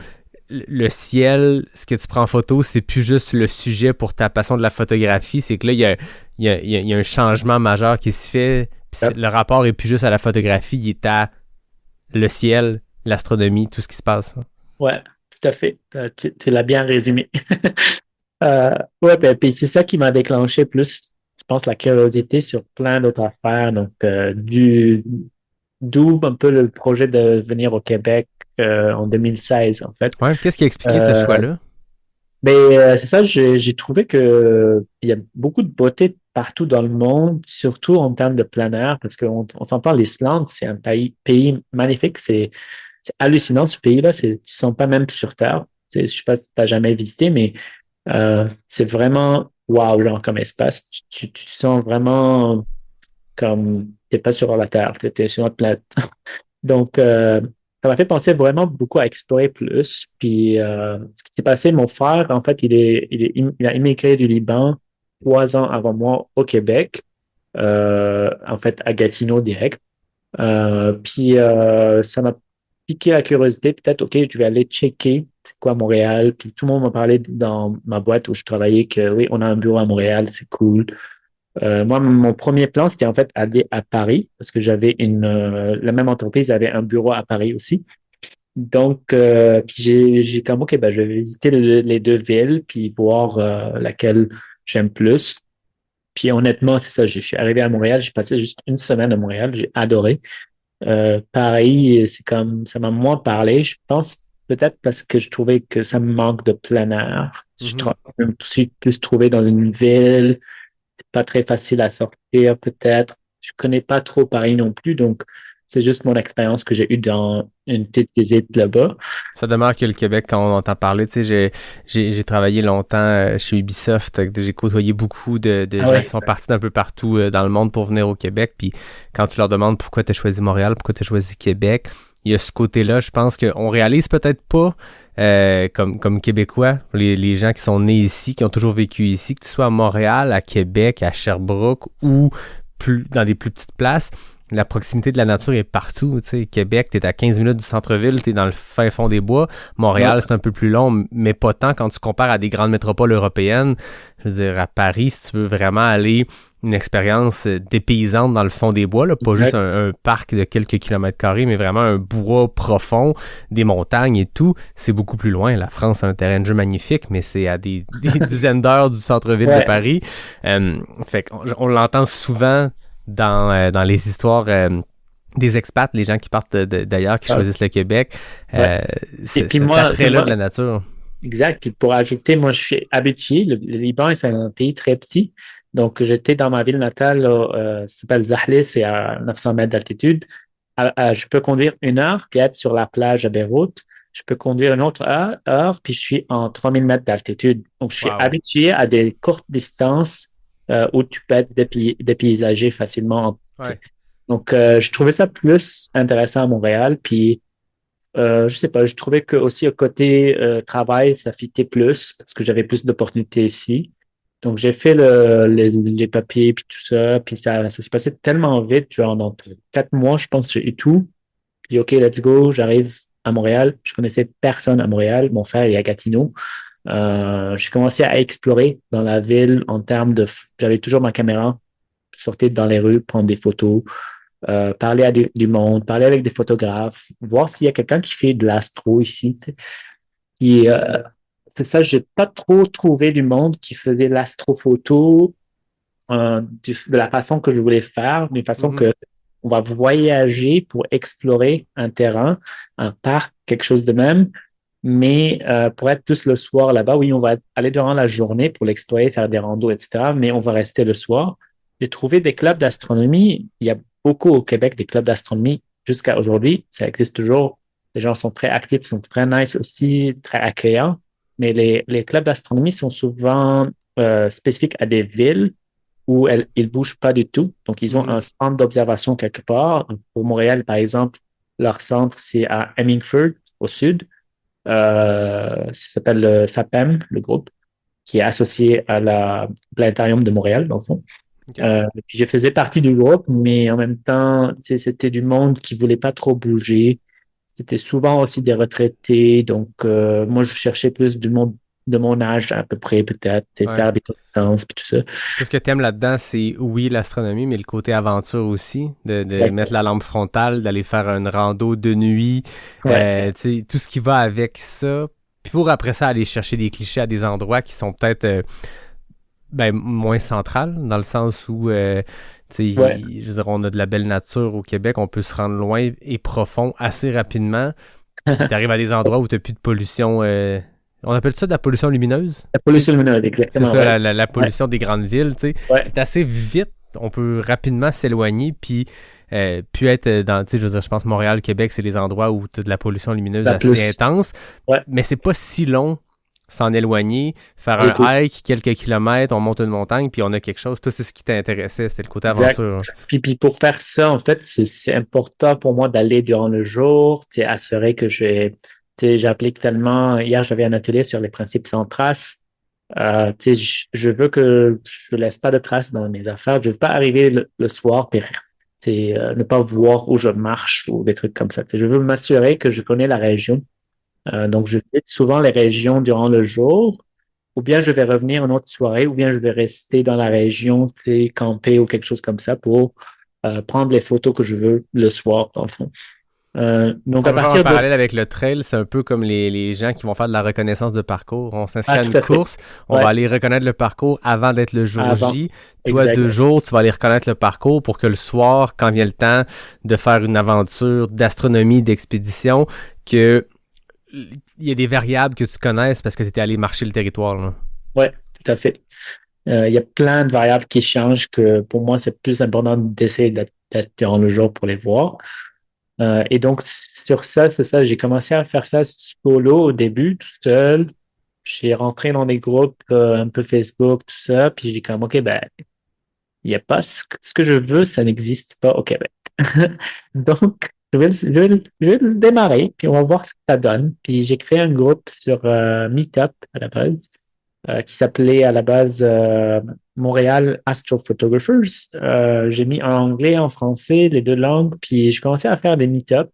le ciel, ce que tu prends en photo, c'est plus juste le sujet pour ta passion de la photographie, c'est que là, il y a un changement majeur qui se fait, puis le rapport est plus juste à la photographie, il est à le ciel, l'astronomie, tout ce qui se passe. Ouais, tout à fait. Tu l'as bien résumé. Ouais, ben, puis c'est ça qui m'a déclenché plus, je pense, la curiosité sur plein d'autres affaires. Donc, d'où un peu le projet de venir au Québec en 2016, en fait. Ouais, qu'est-ce qui a expliqué ce choix-là? Mais c'est ça, j'ai trouvé que il y a beaucoup de beauté partout dans le monde, surtout en termes de plein air, parce qu'on s'entend, l'Islande, c'est un pays magnifique, c'est hallucinant ce pays-là, tu sens pas même sur Terre. Je sais pas si tu n'as jamais visité, mais c'est vraiment wow, genre comme espace. Tu te sens vraiment comme t'es pas sur la Terre, t'es sur notre planète. Donc, ça m'a fait penser vraiment beaucoup à explorer plus. Puis, ce qui s'est passé, mon frère, en fait, il a immigré du Liban 3 ans avant moi au Québec, en fait, à Gatineau direct. Puis, ça m'a piqué la curiosité. Peut-être, OK, je vais aller checker c'est quoi Montréal. Puis, tout le monde m'a parlé dans ma boîte où je travaillais que oui, on a un bureau à Montréal, c'est cool. Moi, mon premier plan, c'était en fait aller à Paris parce que j'avais la même entreprise avait un bureau à Paris aussi. Donc, puis j'ai comme, OK, ben, je vais visiter les deux villes puis voir laquelle j'aime plus. Puis honnêtement, c'est ça, je suis arrivé à Montréal, j'ai passé juste une semaine à Montréal, j'ai adoré. Pareil, c'est comme, ça m'a moins parlé, je pense peut-être parce que je trouvais que ça me manque de plein air. Je me suis plus trouvé dans une ville pas très facile à sortir, peut-être. Je connais pas trop Paris non plus, donc c'est juste mon expérience que j'ai eue dans une petite visite là-bas. Ça demeure que le Québec, quand on entend parler, tu sais, j'ai travaillé longtemps chez Ubisoft, j'ai côtoyé beaucoup de gens qui sont partis d'un peu partout dans le monde pour venir au Québec, puis quand tu leur demandes pourquoi tu as choisi Montréal, pourquoi tu as choisi Québec, il y a ce côté-là, je pense qu'on réalise peut-être pas comme Québécois, les gens qui sont nés ici, qui ont toujours vécu ici, que tu sois à Montréal, à Québec, à Sherbrooke ou dans des plus petites places, la proximité de la nature est partout. Tu sais, Québec, t'es à 15 minutes du centre-ville, t'es dans le fin fond des bois. Montréal, c'est un peu plus long, mais pas tant quand tu compares à des grandes métropoles européennes. Je veux dire, à Paris, si tu veux vraiment aller une expérience dépaysante dans le fond des bois, là, pas juste un parc de quelques kilomètres carrés, mais vraiment un bois profond, des montagnes et tout, c'est beaucoup plus loin. La France a un terrain de jeu magnifique, mais c'est à des dizaines d'heures du centre-ville de Paris. Fait qu'on l'entend souvent dans les histoires des expats, les gens qui partent d'ailleurs, qui choisissent le Québec. Cet attrait-là de la nature. Exact. Puis pour ajouter, moi, je suis habitué. Le Liban, c'est un pays très petit. Donc, j'étais dans ma ville natale, ça s'appelle Zahle, c'est à 900 mètres d'altitude. Je peux conduire 1 heure puis être sur la plage à Beyrouth. je peux conduire une autre heure, puis je suis en 3000 mètres d'altitude. Donc, je suis Wow. habitué à des courtes distances où tu peux être dépaysagé facilement. Ouais. Donc, je trouvais ça plus intéressant à Montréal. Puis, je sais pas, je trouvais que aussi au côté travail, ça fitait plus parce que j'avais plus d'opportunités ici. Donc, j'ai fait les papiers puis tout ça. Puis, ça s'est passé tellement vite, genre dans 4 mois, je pense que j'ai eu tout. Puis, OK, let's go, j'arrive à Montréal. Je connaissais personne à Montréal. Mon frère est à Gatineau. J'ai commencé à explorer dans la ville en termes j'avais toujours ma caméra, sortir dans les rues, prendre des photos, parler à du monde, parler avec des photographes, voir s'il y a quelqu'un qui fait de l'astro ici. Tu sais. Et c'est ça, j'ai pas trop trouvé du monde qui faisait l'astrophoto de la façon que je voulais faire, d'une façon Mhm. que on va voyager pour explorer un terrain, un parc, quelque chose de même. Mais pour être plus le soir là-bas, oui, on va aller durant la journée pour l'explorer, faire des randos, etc. Mais on va rester le soir. J'ai trouvé des clubs d'astronomie. Il y a beaucoup au Québec des clubs d'astronomie jusqu'à aujourd'hui. Ça existe toujours. Les gens sont très actifs, sont très nice aussi, très accueillants. Mais les clubs d'astronomie sont souvent spécifiques à des villes où ils bougent pas du tout. Donc, ils ont Mhm. un centre d'observation quelque part. Pour Montréal, par exemple, leur centre, c'est à Hemingford, au sud. Ça s'appelle le SAPEM, le groupe, qui est associé à la Planétarium de Montréal, dans le fond. OK. Puis je faisais partie du groupe, mais en même temps, tu sais, c'était du monde qui voulait pas trop bouger. C'était souvent aussi des retraités. Donc, moi, je cherchais plus du monde de mon âge à peu près, peut-être, tu sais, Ouais. faire des conférences, puis tout ça. Tout ce que t'aimes là-dedans, c'est oui l'astronomie, mais le côté aventure aussi, de mettre Exactement. la lampe frontale, d'aller faire une rando de nuit, Ouais, tu sais, tout ce qui va avec ça. Puis pour après ça aller chercher des clichés à des endroits qui sont peut-être moins central, dans le sens où tu sais, ouais, je veux dire, on a de la belle nature au Québec, on peut se rendre loin et profond assez rapidement. Puis t'arrives à des endroits où t'as plus de pollution. On appelle ça de la pollution lumineuse. la pollution lumineuse, C'est exactement, ça, ouais. la Ouais, pollution des grandes villes, tu sais. ouais, C'est assez vite. On peut rapidement s'éloigner, puis être dans, tu sais, je veux dire, je pense Montréal, Québec, c'est les endroits où tu as de la pollution lumineuse la assez plus. intense, Ouais, mais c'est pas si long s'en éloigner, faire du tout. un hike, quelques kilomètres, on monte une montagne, puis on a quelque chose. Toi, c'est ce qui t'intéressait, c'était le côté Exact. aventure. Puis pour faire ça, en fait, c'est important pour moi d'aller durant le jour, tu sais, assurer que j'applique tellement. Hier, j'avais un atelier sur les principes sans traces. Tu sais, je veux que je laisse pas de traces dans mes affaires. Je veux pas arriver le soir puis tu sais, ne pas voir où je marche ou des trucs comme ça. Tu sais, je veux m'assurer que je connais la région. Donc, je visite souvent les régions durant le jour, ou bien je vais revenir une autre soirée, ou bien je vais rester dans la région, tu sais, camper ou quelque chose comme ça pour prendre les photos que je veux le soir, dans le fond. Si Donc, on à veut faire un partir de... parallèle avec le trail, c'est un peu comme les gens qui vont faire de la reconnaissance de parcours. On s'inscrit Ah, à tout une à fait. course, on va Ouais, aller reconnaître le parcours avant d'être le jour avant. J. Toi, Exact. 2 jours, tu vas aller reconnaître le parcours pour que le soir, quand vient le temps de faire une aventure d'astronomie, d'expédition, que il y a des variables que tu connaisses parce que tu étais allé marcher le territoire, là. Ouais, tout à fait. Il y a plein de variables qui changent que pour moi, c'est plus important d'essayer d'être durant le jour pour les voir. Et donc, sur ça, c'est ça, j'ai commencé à faire ça solo au début, tout seul. J'ai rentré dans des groupes un peu Facebook, tout ça, puis j'ai comme, OK, ben, il n'y a pas ce que je veux, ça n'existe pas au Québec. Donc, je vais le démarrer, puis on va voir ce que ça donne. Puis j'ai créé un groupe sur Meetup à la base, qui s'appelait à la base Montréal Astrophotographers. J'ai mis en anglais, en français, les deux langues, puis je commençais à faire des meet-ups.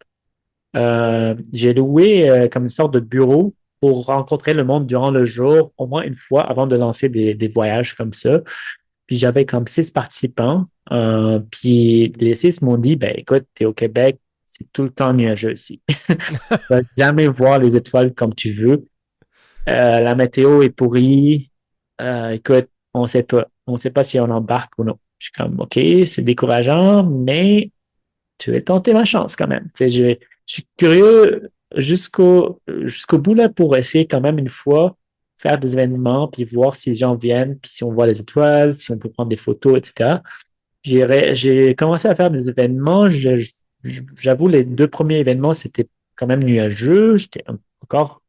J'ai loué comme une sorte de bureau pour rencontrer le monde durant le jour, au moins une fois avant de lancer des voyages comme ça. Puis j'avais comme 6 participants. Puis les 6 m'ont dit, ben écoute, t'es au Québec, c'est tout le temps nuageux ici. Tu vas jamais voir les étoiles comme tu veux. La météo est pourrie. Écoute, on sait pas. On sait pas si on embarque ou non. Je suis comme, OK, c'est décourageant, mais tu vais tenter ma chance quand même. Tu sais, je suis curieux jusqu'au bout là pour essayer quand même une fois faire des événements puis voir si les gens viennent puis si on voit les étoiles, si on peut prendre des photos, etc. J'ai commencé à faire des événements. J'avoue, les 2 premiers événements, c'était quand même nuageux. J'étais encore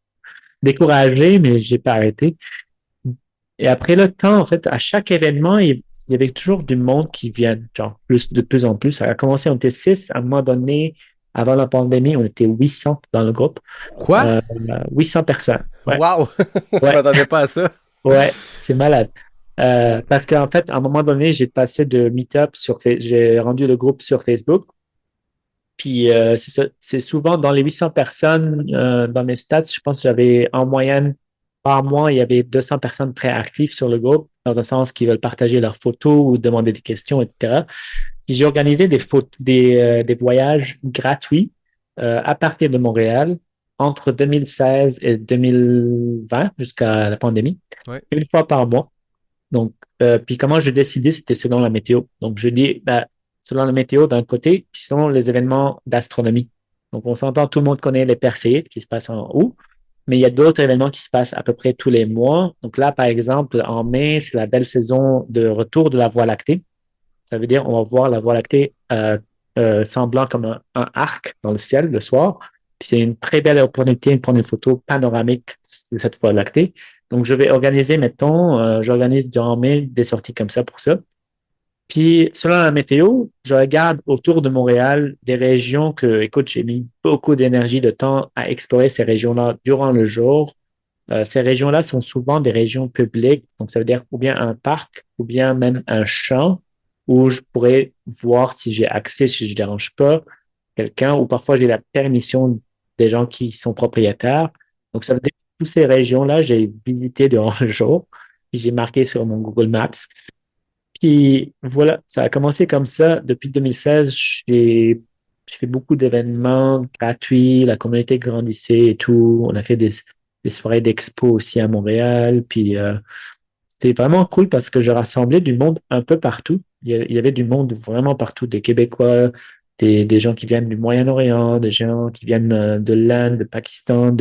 découragé, mais j'ai pas arrêté. Et après le temps, en fait, à chaque événement, il y avait toujours du monde qui vient, genre, de plus en plus. Ça a commencé, on était 6. À un moment donné, avant la pandémie, on était 800 dans le groupe. Quoi? 800 personnes. Ouais. Wow! Je Ouais. m'attendais pas à ça. Ouais, c'est malade. Parce qu'en fait, à un moment donné, j'ai passé de Meetup j'ai rendu le groupe sur Facebook. Puis c'est ça, c'est souvent dans les 800 personnes dans mes stats, je pense que j'avais en moyenne par mois, il y avait 200 personnes très actives sur le groupe, dans un sens qui veulent partager leurs photos ou demander des questions, etc. Puis j'ai organisé des voyages gratuits à partir de Montréal entre 2016 et 2020 jusqu'à la pandémie, Ouais. une fois par mois. Donc, puis comment je décidais, c'était selon la météo. Donc, je dis, selon la météo d'un côté, puis selon les événements d'astronomie. Donc, on s'entend, tout le monde connaît les Perséides qui se passent en août, mais il y a d'autres événements qui se passent à peu près tous les mois. Donc là, par exemple, en mai, c'est la belle saison de retour de la Voie lactée. Ça veut dire on va voir la Voie lactée semblant comme un arc dans le ciel le soir. Puis c'est une très belle opportunité de prendre une photo panoramique de cette Voie lactée. Donc, je vais organiser, mettons, j'organise durant mai des sorties comme ça pour ça. Puis, selon la météo, je regarde autour de Montréal des régions que, écoute, j'ai mis beaucoup d'énergie, de temps à explorer ces régions-là durant le jour. Ces régions-là sont souvent des régions publiques, donc ça veut dire ou bien un parc, ou bien même un champ où je pourrais voir si j'ai accès, si je ne dérange pas quelqu'un, ou parfois j'ai la permission des gens qui sont propriétaires. Donc, ça veut dire que toutes ces régions-là, j'ai visité durant le jour, puis j'ai marqué sur mon Google Maps. Puis voilà, ça a commencé comme ça. Depuis 2016, j'ai fait beaucoup d'événements gratuits, la communauté grandissait et tout. On a fait des soirées d'expo aussi à Montréal. Puis c'était vraiment cool parce que je rassemblais du monde un peu partout. Il y avait du monde vraiment partout, des Québécois, des gens qui viennent du Moyen-Orient, des gens qui viennent de l'Inde, du Pakistan,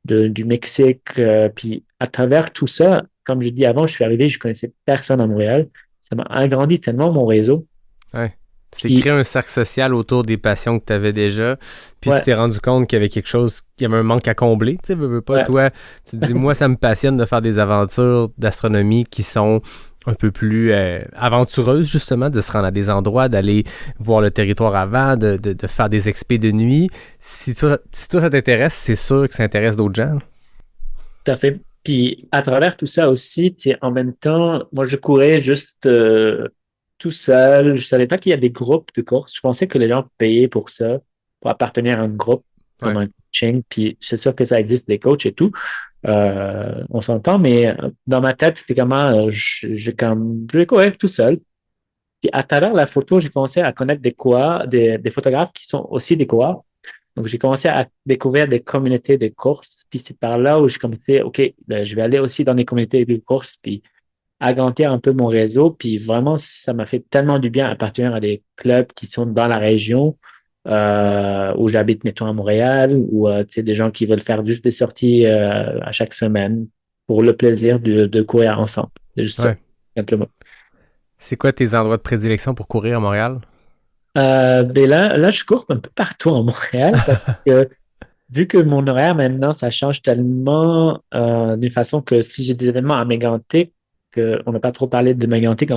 du Mexique. Puis à travers tout ça, comme je dis avant, je suis arrivé, je connaissais personne à Montréal. Ça m'a agrandi tellement mon réseau. Ouais. Tu t'es créé un cercle social autour des passions que tu avais déjà, puis Ouais. tu t'es rendu compte qu'il y avait quelque chose, qu'il y avait un manque à combler. Tu sais, veux pas, Ouais. toi, tu te dis, moi, ça me passionne de faire des aventures d'astronomie qui sont un peu plus aventureuses, justement, de se rendre à des endroits, d'aller voir le territoire avant, de faire des expés de nuit. Si toi, ça t'intéresse, c'est sûr que ça intéresse d'autres gens. Tout à fait. Puis à travers tout ça aussi, tu sais, en même temps, moi je courais juste tout seul. Je savais pas qu'il y a des groupes de course. Je pensais que les gens payaient pour ça, pour appartenir à un groupe, comme Ouais. un coaching. Puis c'est sûr que ça existe des coachs et tout. On s'entend, mais dans ma tête, c'était comment je courais tout seul. Puis à travers la photo, j'ai commencé à connaître des photographes qui sont aussi des coureurs. Donc, j'ai commencé à découvrir des communautés de course. Puis c'est par là où j'ai commencé, OK, ben, je vais aller aussi dans des communautés de course, puis agrandir un peu mon réseau. Puis vraiment, ça m'a fait tellement du bien appartenir à des clubs qui sont dans la région où j'habite, mettons, à Montréal, ou tu sais, des gens qui veulent faire juste des sorties à chaque semaine pour le plaisir de courir ensemble. C'est juste ça, Ouais. simplement. C'est quoi tes endroits de prédilection pour courir à Montréal? Ben là, je cours un peu partout en Montréal parce que vu que mon horaire maintenant, ça change tellement d'une façon que si j'ai des événements à Mégantic, on n'a pas trop parlé de Mégantic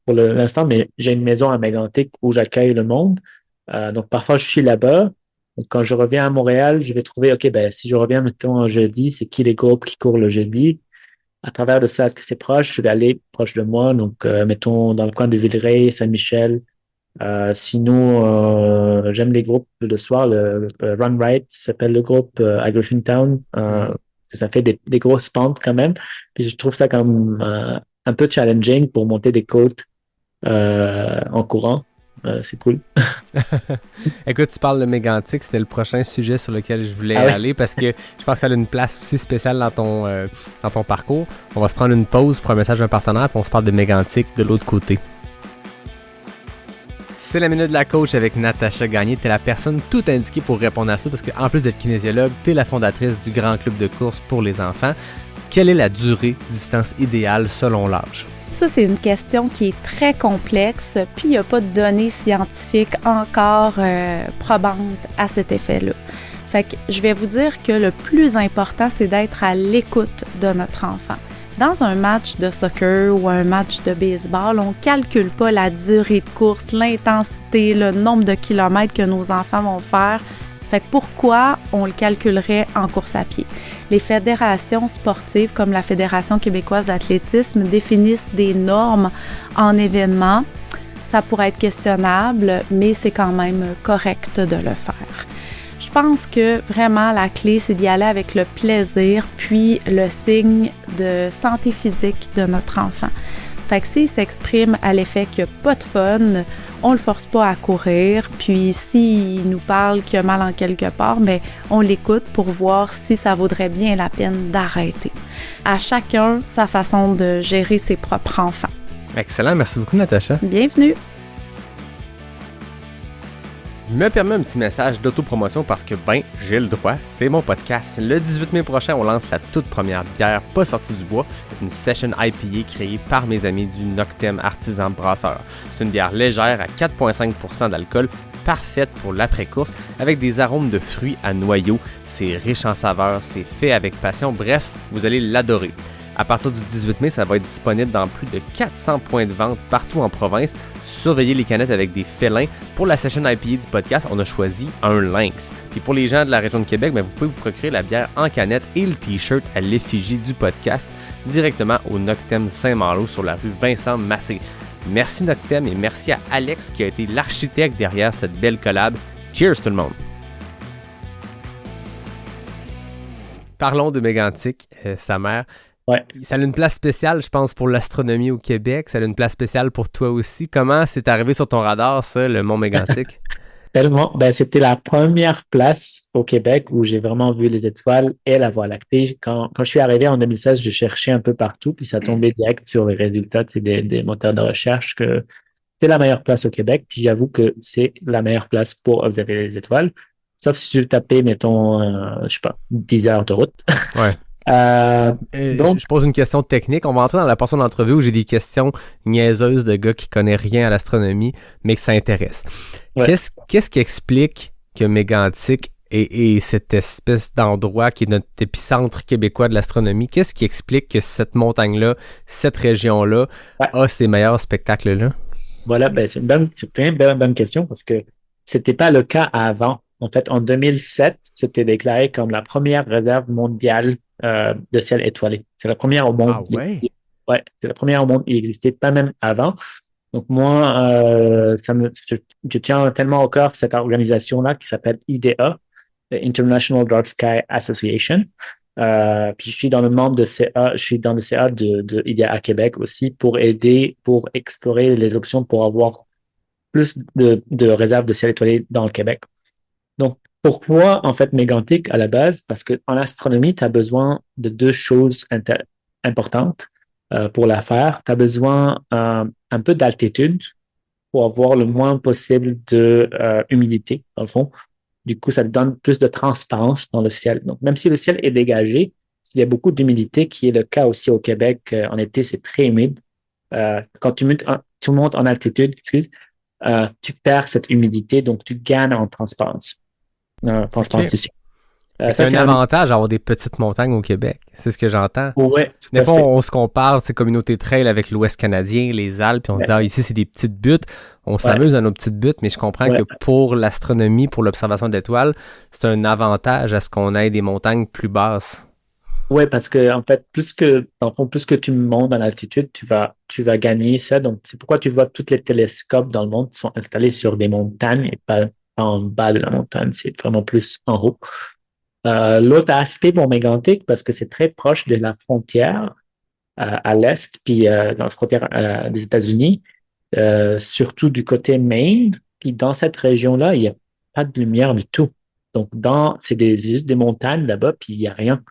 pour l'instant, mais j'ai une maison à Mégantic où j'accueille le monde. Donc parfois, je suis là-bas. Donc, quand je reviens à Montréal, je vais trouver, OK, ben si je reviens, mettons, un jeudi, c'est qui les groupes qui courent le jeudi? À travers de ça, est-ce que c'est proche? Je vais aller proche de moi. Donc, mettons, dans le coin de Villeray, Saint-Michel. Sinon, j'aime les groupes le soir. Le Run Right s'appelle le groupe à Griffintown. Parce que ça fait des grosses pentes quand même. Puis je trouve ça comme un peu challenging pour monter des côtes en courant. C'est cool. Écoute, tu parles de Mégantic, c'était le prochain sujet sur lequel je voulais Ah ouais? aller parce que je pense qu'elle a une place aussi spéciale dans ton parcours. On va se prendre une pause pour un message d'un partenaire, puis on se parle de Mégantic de l'autre côté. C'est la minute de la coach avec Natacha Gagné. T'es la personne tout indiquée pour répondre à ça parce qu'en plus d'être kinésiologue, t'es la fondatrice du Grand Club de course pour les enfants. Quelle est la durée distance idéale selon l'âge? Ça, c'est une question qui est très complexe, puis il n'y a pas de données scientifiques encore probantes à cet effet-là. Fait que je vais vous dire que le plus important, c'est d'être à l'écoute de notre enfant. Dans un match de soccer ou un match de baseball, on ne calcule pas la durée de course, l'intensité, le nombre de kilomètres que nos enfants vont faire. Fait que pourquoi on le calculerait en course à pied? Les fédérations sportives comme la Fédération québécoise d'athlétisme définissent des normes en événements. Ça pourrait être questionnable, mais c'est quand même correct de le faire. Je pense que vraiment la clé, c'est d'y aller avec le plaisir, puis le signe de santé physique de notre enfant. Fait que s'il s'exprime à l'effet qu'il n'y a pas de fun, on le force pas à courir. Puis s'il nous parle qu'il a mal en quelque part, mais on l'écoute pour voir si ça vaudrait bien la peine d'arrêter. À chacun sa façon de gérer ses propres enfants. Excellent, merci beaucoup Natacha. Bienvenue! Je me permets un petit message d'autopromotion parce que, j'ai le droit, c'est mon podcast. Le 18 mai prochain, on lance la toute première bière pas sortie du bois, une session IPA créée par mes amis du Noctem Artisan Brasseur. C'est une bière légère à 4,5% d'alcool, parfaite pour l'après-course, avec des arômes de fruits à noyaux. C'est riche en saveurs, c'est fait avec passion, bref, vous allez l'adorer. À partir du 18 mai, ça va être disponible dans plus de 400 points de vente partout en province. Surveillez les canettes avec des félins. Pour la session IPA du podcast, on a choisi un lynx. Puis pour les gens de la région de Québec, vous pouvez vous procurer la bière en canette et le t-shirt à l'effigie du podcast directement au Noctem Saint-Malo sur la rue Vincent Massé. Merci Noctem et merci à Alex qui a été l'architecte derrière cette belle collab. Cheers tout le monde! Parlons de Mégantic, sa mère. Ouais. Ça a une place spéciale, je pense, pour l'astronomie au Québec. Ça a une place spéciale pour toi aussi. Comment c'est arrivé sur ton radar, ça, le Mont Mégantic? Tellement. C'était la première place au Québec où j'ai vraiment vu les étoiles et la Voie lactée. Quand je suis arrivé en 2016, je cherchais un peu partout, puis ça tombait direct sur les résultats des moteurs de recherche que c'est la meilleure place au Québec. Puis j'avoue que c'est la meilleure place pour observer les étoiles. Sauf si tu tapais, mettons, 10 heures de route. Ouais. Donc, je pose une question technique. On va entrer dans la portion de l'entrevue où j'ai des questions niaiseuses de gars qui connaissent rien à l'astronomie, mais que ça intéresse. Ouais. Qu'est-ce qui explique que Mégantic et cette espèce d'endroit qui est notre épicentre québécois de l'astronomie, qu'est-ce qui explique que cette montagne-là, cette région-là, a ces meilleurs spectacles-là? Voilà, c'est une bonne question parce que c'était pas le cas avant. En fait, en 2007, c'était déclaré comme la première réserve mondiale de ciel étoilé. C'est la première au monde. Ah ouais? Ouais, c'est la première au monde. Il n'existait pas même avant. Donc moi, je tiens tellement au cœur cette organisation-là qui s'appelle IDA, International Dark Sky Association. Puis je suis dans le membre de CA, je suis dans le CA de IDA à Québec aussi pour aider, pour explorer les options pour avoir plus de réserves de ciel étoilé dans le Québec. Donc, pourquoi, en fait, Mégantic à la base? Parce qu'en astronomie, tu as besoin de deux choses importantes pour la faire. Tu as besoin un peu d'altitude pour avoir le moins possible de humidité, dans le fond. Du coup, ça te donne plus de transparence dans le ciel. Donc, même si le ciel est dégagé, il y a beaucoup d'humidité, qui est le cas aussi au Québec. En été, c'est très humide. Quand tu montes en altitude, tu perds cette humidité, donc tu gagnes en transparence. Transparence du ciel. C'est un avantage d'avoir des petites montagnes au Québec. C'est ce que j'entends. Ouais, des fois, on se compare, communauté trail avec l'Ouest canadien, les Alpes, puis on se dit, ici, c'est des petites buttes. On s'amuse dans nos petites buttes, mais je comprends que pour l'astronomie, pour l'observation d'étoiles, c'est un avantage à ce qu'on ait des montagnes plus basses. Oui, parce que, en fait, plus que tu montes en altitude, tu vas gagner ça. Donc, c'est pourquoi tu vois tous les télescopes dans le monde sont installés sur des montagnes et pas en bas de la montagne. C'est vraiment plus en haut. L'autre aspect pour Mégantic, parce que c'est très proche de la frontière à l'est, puis dans la frontière des États-Unis, surtout du côté Maine. Puis dans cette région-là, il n'y a pas de lumière du tout. Donc, c'est juste des montagnes là-bas, puis il n'y a rien.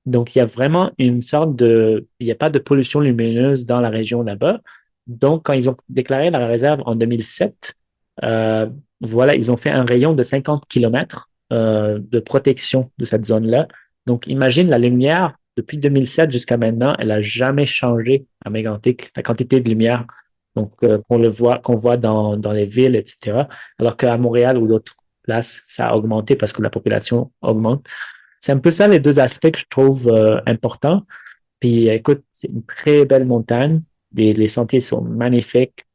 Donc, il y a vraiment une sorte il n'y a pas de pollution lumineuse dans la région là-bas. Donc, quand ils ont déclaré la réserve en 2007, ils ont fait un rayon de 50 km de protection de cette zone-là. Donc, imagine la lumière, depuis 2007 jusqu'à maintenant, elle n'a jamais changé à Mégantic, la quantité de lumière qu'on voit dans les villes, etc. Alors qu'à Montréal ou d'autres place, ça a augmenté parce que la population augmente. C'est un peu ça les deux aspects que je trouve importants. Puis écoute, c'est une très belle montagne. Les sentiers sont magnifiques.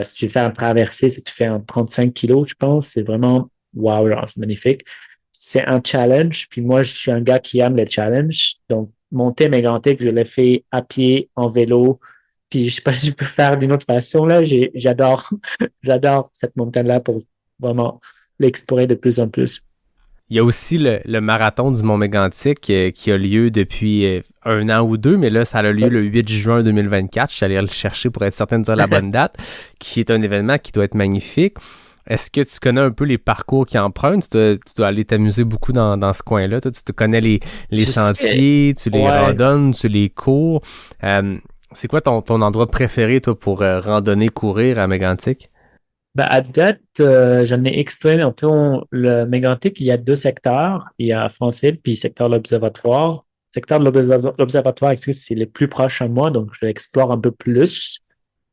Si tu fais un traversée, si tu fais un 35 kilos, je pense, c'est vraiment wow, genre, c'est magnifique. C'est un challenge. Puis moi, je suis un gars qui aime les challenges. Donc, monter Mégantic, je l'ai fait à pied, en vélo. Puis je sais pas si je peux faire d'une autre façon là. J'adore, j'adore cette montagne-là pour vraiment l'explorer de plus en plus. Il y a aussi le marathon du Mont Mégantic qui a lieu depuis 1 an ou 2, mais là, ça a lieu le 8 juin 2024. Je suis allé le chercher pour être certain de dire la bonne date, qui est un événement qui doit être magnifique. Est-ce que tu connais un peu les parcours qui empruntent? Tu dois aller t'amuser beaucoup dans ce coin-là. Toi, tu te connais les sentiers, tu les randonnes, tu les cours. C'est quoi ton endroit préféré, toi, pour randonner, courir à Mégantic? Ben, à date, j'en ai exploré un peu le Mégantic. Il y a 2 secteurs. Il y a Franceville puis secteur de l'Observatoire. Secteur de l'Observatoire, excuse, c'est le plus proche à moi, donc je l'explore un peu plus.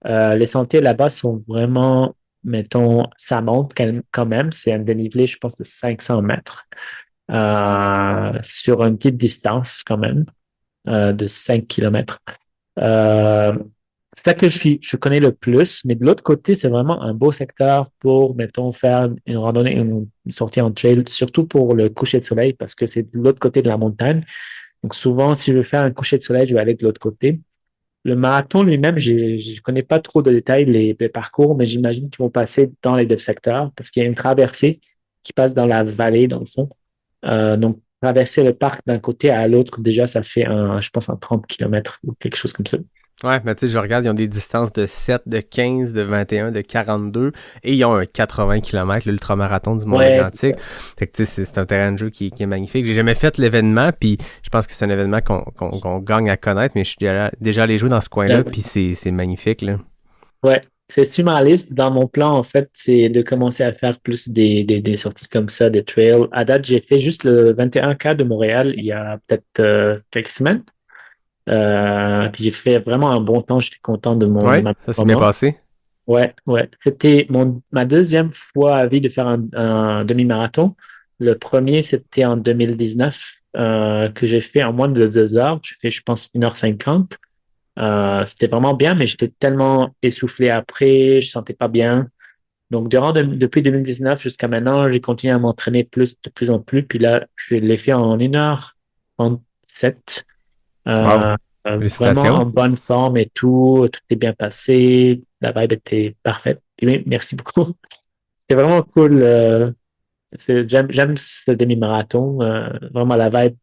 Les sentiers là-bas sont vraiment, mettons, ça monte quand même. C'est un dénivelé, je pense, de 500 mètres sur une petite distance quand même de 5 kilomètres. C'est ça que je connais le plus, mais de l'autre côté, c'est vraiment un beau secteur pour, mettons, faire une randonnée, une sortie en trail, surtout pour le coucher de soleil, parce que c'est de l'autre côté de la montagne. Donc souvent, si je veux faire un coucher de soleil, je vais aller de l'autre côté. Le marathon lui-même, je connais pas trop de détails, les parcours, mais j'imagine qu'ils vont passer dans les 2 secteurs, parce qu'il y a une traversée qui passe dans la vallée, dans le fond. Donc, traverser le parc d'un côté à l'autre, déjà, ça fait je pense, un 30 kilomètres ou quelque chose comme ça. Ouais, mais tu sais, je regarde, ils ont des distances de 7, de 15, de 21, de 42, et ils ont un 80 km, l'ultramarathon du Mont-Mégantic. Fait que tu sais, c'est un terrain de jeu qui est magnifique. J'ai jamais fait l'événement, puis je pense que c'est un événement qu'on gagne à connaître, mais je suis déjà allé jouer dans ce coin-là, puis c'est magnifique, là. Ouais, c'est sur ma liste. Dans mon plan, en fait, c'est de commencer à faire plus des sorties comme ça, des trails. À date, j'ai fait juste le 21K de Montréal il y a peut-être quelques semaines. Puis j'ai fait vraiment un bon temps. J'étais content de Ouais, ça s'est bien passé. Ouais. C'était ma deuxième fois à vie de faire un demi-marathon. Le premier, c'était en 2019 que j'ai fait en moins de 2 heures. J'ai fait, je pense, 1h50. C'était vraiment bien, mais j'étais tellement essoufflé après, je sentais pas bien. Donc, depuis 2019 jusqu'à maintenant, j'ai continué à m'entraîner de plus en plus. Puis là, je l'ai fait en 1h37. Wow. Vraiment en bonne forme et tout est bien passé. La vibe était parfaite. Et oui, merci beaucoup. C'était vraiment cool. J'aime ce demi-marathon. Vraiment la vibe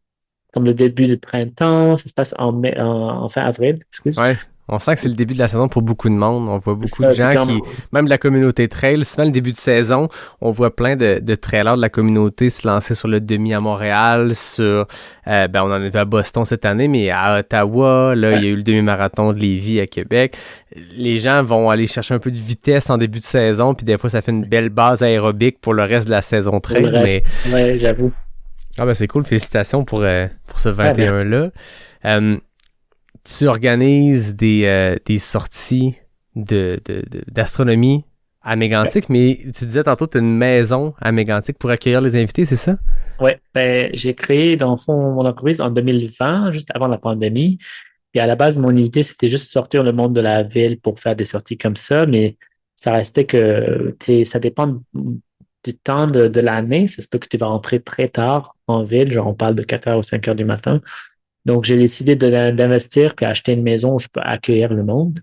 comme le début du printemps. Ça se passe en fin avril, excuse. Ouais. On sent que c'est le début de la saison pour beaucoup de monde. On voit beaucoup Ça, de gens même de la communauté trail, souvent le début de saison, on voit plein de trailers de la communauté se lancer sur le demi à Montréal, on en est à Boston cette année, mais à Ottawa, là, il y a eu le demi-marathon de Lévis à Québec. Les gens vont aller chercher un peu de vitesse en début de saison, puis des fois, ça fait une belle base aérobique pour le reste de la saison trail. Ouais, j'avoue. Ah ben c'est cool, félicitations pour ce 21-là. Tu organises des sorties d'astronomie à Mégantic, mais tu disais tantôt que tu as une maison à Mégantic pour accueillir les invités, c'est ça? Oui, j'ai créé dans le fond mon entreprise en 2020, juste avant la pandémie. Et à la base, mon idée, c'était juste sortir le monde de la ville pour faire des sorties comme ça, mais ça restait que ça dépend du temps de l'année. Ça se peut que tu vas rentrer très tard en ville, genre on parle de 4h ou 5h du matin. Donc, j'ai décidé d'investir puis acheter une maison où je peux accueillir le monde.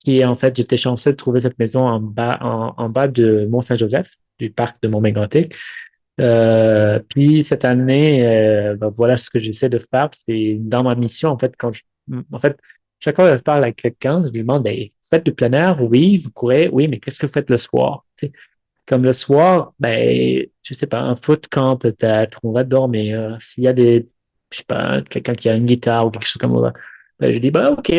Et en fait, j'étais chanceux de trouver cette maison en bas de Mont-Saint-Joseph, du parc de Mont-Mégantic. Puis cette année, voilà ce que j'essaie de faire. C'est dans ma mission, en fait, chaque fois que je parle à quelqu'un, je lui demande, faites du plein air, oui, vous courez, oui, mais qu'est-ce que vous faites le soir? Comme le soir, je sais pas, un foot camp peut-être, on va dormir. S'il y a je sais pas, quelqu'un qui a une guitare ou quelque chose comme ça. Je dis, OK,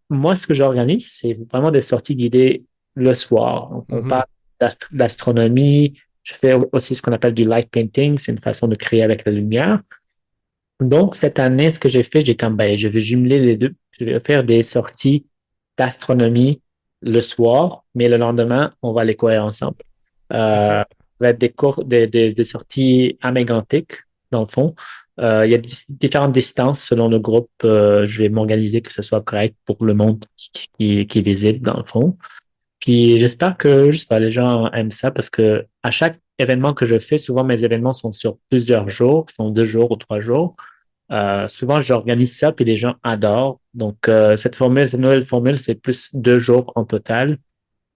moi, ce que j'organise, c'est vraiment des sorties guidées le soir. Donc, on parle d'astronomie. Je fais aussi ce qu'on appelle du light painting. C'est une façon de créer avec la lumière. Donc, cette année, ce que j'ai fait, je vais jumeler les deux. Je vais faire des sorties d'astronomie le soir, mais le lendemain, on va les courir ensemble. va être des sorties amégantiques, dans le fond. Il y a différentes distances selon le groupe. Je vais m'organiser que ce soit correct pour le monde qui visite, dans le fond. Puis j'espère que, je sais pas, les gens aiment ça parce que à chaque événement que je fais, souvent mes événements sont sur plusieurs jours, sont 2 jours ou 3 jours. Souvent, j'organise ça, puis les gens adorent. Donc, cette nouvelle formule, c'est plus 2 jours en total.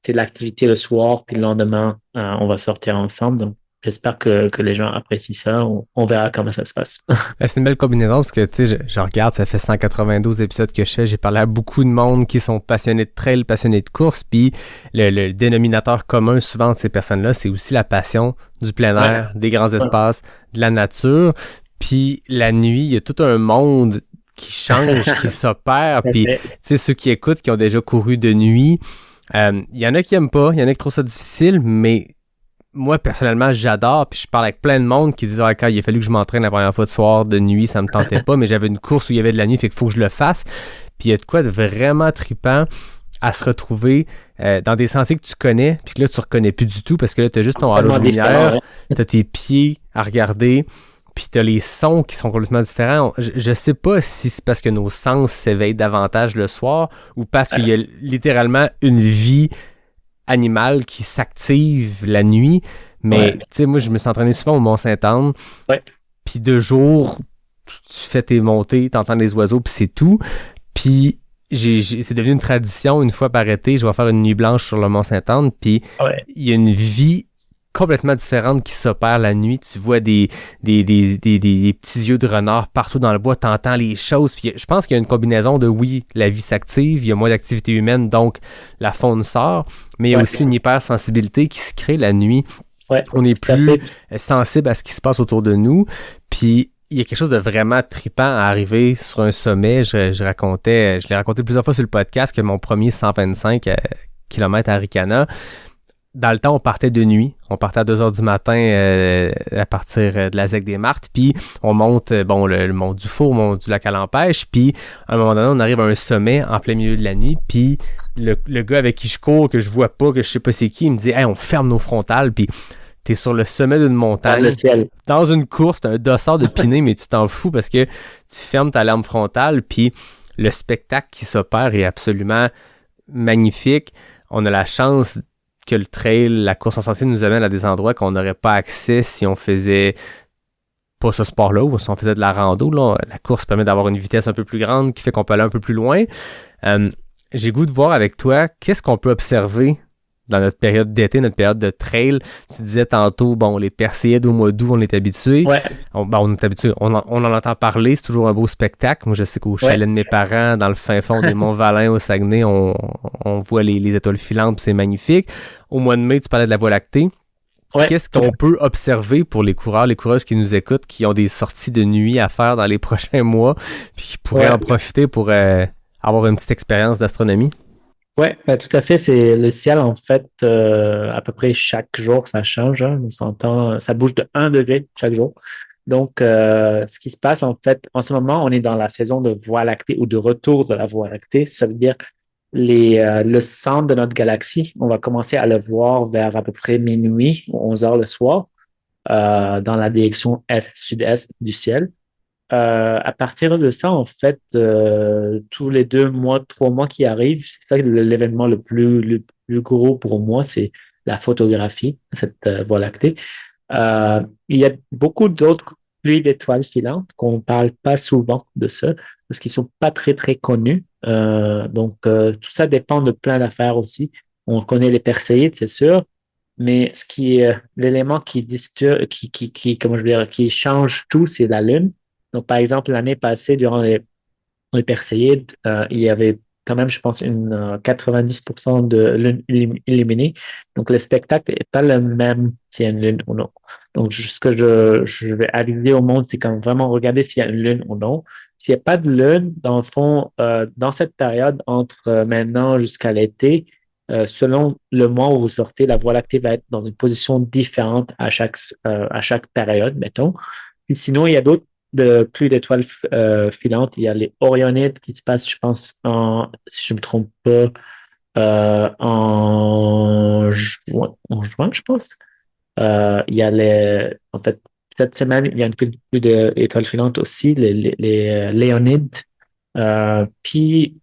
C'est l'activité le soir, puis le lendemain, on va sortir ensemble. Donc, j'espère que les gens apprécient ça. On verra comment ça se passe. C'est une belle combinaison parce que, tu sais, je regarde, ça fait 192 épisodes que je fais. J'ai parlé à beaucoup de monde qui sont passionnés de trail, passionnés de course. Puis, le dénominateur commun souvent de ces personnes-là, c'est aussi la passion du plein air, des grands espaces, de la nature. Puis la nuit, il y a tout un monde qui change, qui s'opère. Puis, tu sais, ceux qui écoutent, qui ont déjà couru de nuit, il y en a qui aiment pas, il y en a qui trouvent ça difficile, mais moi, personnellement, j'adore. Puis je parle avec plein de monde qui disent « Ah, quand il a fallu que je m'entraîne la première fois de soir, de nuit, ça me tentait pas, mais j'avais une course où il y avait de la nuit, fait qu'il faut que je le fasse. » Puis il y a de quoi de vraiment trippant à se retrouver dans des sentiers que tu connais, puis que là, tu reconnais plus du tout, parce que là, t'as juste ton halo de lumière, t'as tes pieds à regarder, puis t'as les sons qui sont complètement différents. Je sais pas si c'est parce que nos sens s'éveillent davantage le soir ou parce qu'il y a littéralement une vie animale qui s'active la nuit. Mais tu sais, moi, je me suis entraîné souvent au Mont-Sainte-Anne. Puis de jour, tu fais tes montées, t'entends les oiseaux, puis c'est tout. Puis c'est devenu une tradition, une fois par été, je vais faire une nuit blanche sur le Mont-Sainte-Anne, puis il y a une vie complètement différente qui s'opère la nuit. Tu vois des petits yeux de renard partout dans le bois, t'entends les choses. Puis je pense qu'il y a une combinaison de oui, la vie s'active, il y a moins d'activité humaine, donc la faune sort, mais il y a aussi une hypersensibilité qui se crée la nuit. On est plus sensible à ce qui se passe autour de nous. Puis il y a quelque chose de vraiment trippant à arriver sur un sommet. Je l'ai raconté plusieurs fois sur le podcast que mon premier 125 km à Ricana, dans le temps, on partait de nuit. On partait à 2h du matin à partir de la ZEC des Martes. Puis on monte le mont du Four, le mont du lac à l'Empêche. Puis à un moment donné, on arrive à un sommet en plein milieu de la nuit. Puis le gars avec qui je cours, que je vois pas, que je sais pas c'est qui, il me dit « Hey, on ferme nos frontales. » Puis t'es sur le sommet d'une montagne, dans une course, t'as un dossard de pinée, mais tu t'en fous parce que tu fermes ta lampe frontale. Puis le spectacle qui s'opère est absolument magnifique. On a la chance que le trail, la course en sentier nous amène à des endroits qu'on n'aurait pas accès si on faisait pas ce sport-là ou si on faisait de la rando. Là. La course permet d'avoir une vitesse un peu plus grande qui fait qu'on peut aller un peu plus loin. J'ai goût de voir avec toi qu'est-ce qu'on peut observer dans notre période d'été, notre période de trail. Tu disais tantôt, les Perséides au mois d'août, on est habitué. On est habitué. On en entend parler, c'est toujours un beau spectacle. Moi, je sais qu'au chalet de mes parents, dans le fin fond des Monts-Valin, au Saguenay, on voit les étoiles filantes, c'est magnifique. Au mois de mai, tu parlais de la Voie lactée. Qu'est-ce qu'on peut observer pour les coureurs, les coureuses qui nous écoutent, qui ont des sorties de nuit à faire dans les prochains mois, puis qui pourraient en profiter pour avoir une petite expérience d'astronomie? Oui, tout à fait. C'est le ciel, en fait, à peu près chaque jour, ça change. Hein. On s'entend, ça bouge de 1 degré chaque jour. Donc, ce qui se passe, en fait, en ce moment, on est dans la saison de Voie lactée ou de retour de la Voie lactée. Ça veut dire le centre de notre galaxie. On va commencer à le voir vers à peu près minuit ou 11 heures le soir, dans la direction est-sud-est du ciel. À partir de ça, en fait, tous les 2 mois, 3 mois qui arrivent, c'est l'événement le plus gros pour moi, c'est la photographie de cette Voie lactée. Il y a beaucoup d'autres pluies d'étoiles filantes qu'on ne parle pas souvent de ça, parce qu'ils sont pas très, très connus. Donc, tout ça dépend de plein d'affaires aussi. On connaît les Perséides, c'est sûr, mais ce qui est l'élément qui change tout, c'est la Lune. Donc, par exemple, l'année passée, durant les Perséides, il y avait quand même, je pense, 90% de lune illuminée. Donc, le spectacle n'est pas le même s'il y a une lune ou non. Donc, ce que je vais aviser au monde, c'est quand même vraiment regarder s'il y a une lune ou non. S'il n'y a pas de lune, dans le fond, dans cette période, entre maintenant jusqu'à l'été, selon le mois où vous sortez, la Voie lactée va être dans une position différente à chaque période, mettons. Puis sinon, il y a d'autres pluies d'étoiles filantes. Il y a les Orionides qui se passent, je pense, si je ne me trompe pas, en juin, je pense. Il y a en fait, cette semaine, il y a une plus d'étoiles filantes aussi, les Léonides. Puis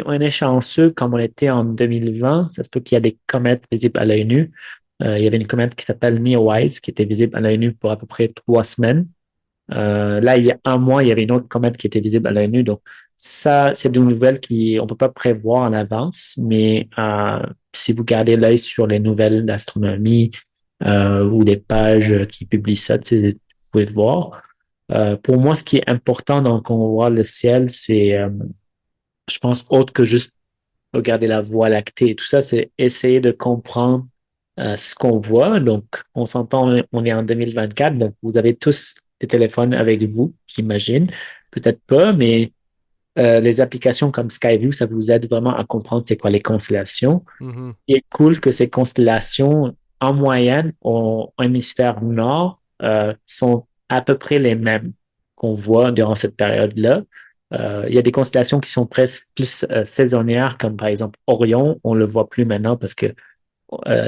on est chanceux, comme on était en 2020, ça se peut qu'il y a des comètes visibles à l'œil nu. Il y avait une comète qui s'appelle Neowise, qui était visible à l'œil nu pour à peu près 3 semaines. Là, il y a un mois, il y avait une autre comète qui était visible à l'œil nu. Donc, ça, c'est des nouvelles on peut pas prévoir en avance, mais si vous gardez l'œil sur les nouvelles d'astronomie ou des pages qui publient ça, vous pouvez voir. Pour moi, ce qui est important quand on voit le ciel, c'est, je pense, autre que juste regarder la Voie lactée et tout ça, c'est essayer de comprendre ce qu'on voit. Donc, on s'entend, on est en 2024, donc vous avez tous des téléphones avec vous, j'imagine. Peut-être pas, mais les applications comme Skyview, ça vous aide vraiment à comprendre c'est quoi les constellations. Mhm. Il est cool que ces constellations, en moyenne, au hémisphère nord, sont à peu près les mêmes qu'on voit durant cette période-là. Il y a des constellations qui sont presque plus saisonnières, comme par exemple Orion. On le voit plus maintenant parce que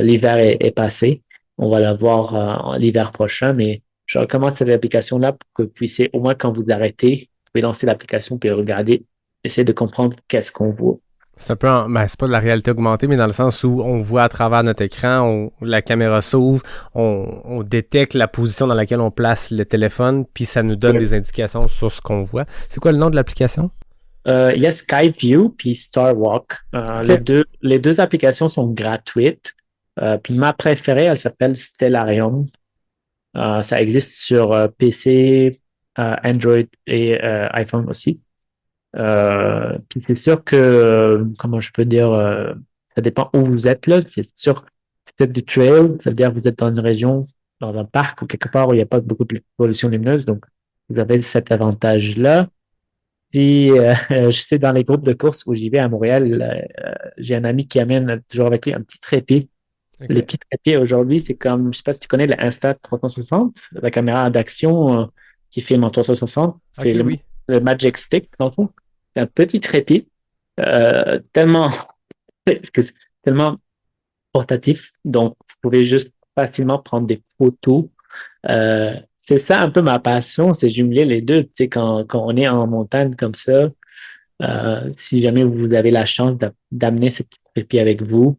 l'hiver est passé. On va la voir l'hiver prochain, mais je recommande cette application-là pour que vous puissiez, au moins quand vous arrêtez, vous pouvez lancer l'application puis regarder, essayer de comprendre qu'est-ce qu'on voit. C'est un peu, c'est pas de la réalité augmentée, mais dans le sens où on voit à travers notre écran, la caméra s'ouvre, on détecte la position dans laquelle on place le téléphone, puis ça nous donne des indications sur ce qu'on voit. C'est quoi le nom de l'application? Il y a Skyview puis Starwalk. Ok. Les deux applications sont gratuites. Puis ma préférée, elle s'appelle Stellarium. Ça existe sur PC, Android et iPhone aussi. Puis c'est sûr que, comment je peux dire, ça dépend où vous êtes là. C'est sûr que vous êtes du trail, ça veut dire que vous êtes dans une région, dans un parc ou quelque part où il n'y a pas beaucoup de pollution lumineuse. Donc, vous avez cet avantage-là. Puis, je suis dans les groupes de course où j'y vais à Montréal. J'ai un ami qui amène toujours avec lui un petit trépied. Les OK. petits trépieds aujourd'hui, c'est comme, je sais pas si tu connais la Insta 360, la caméra d'action qui filme en 360. C'est OK, oui. le Magic Stick, dans le fond. C'est un petit trépied tellement, tellement portatif. Donc, vous pouvez juste facilement prendre des photos. C'est ça un peu ma passion, c'est jumeler les deux. Tu sais, quand on est en montagne comme ça, si jamais vous avez la chance d'amener ce petit trépied avec vous,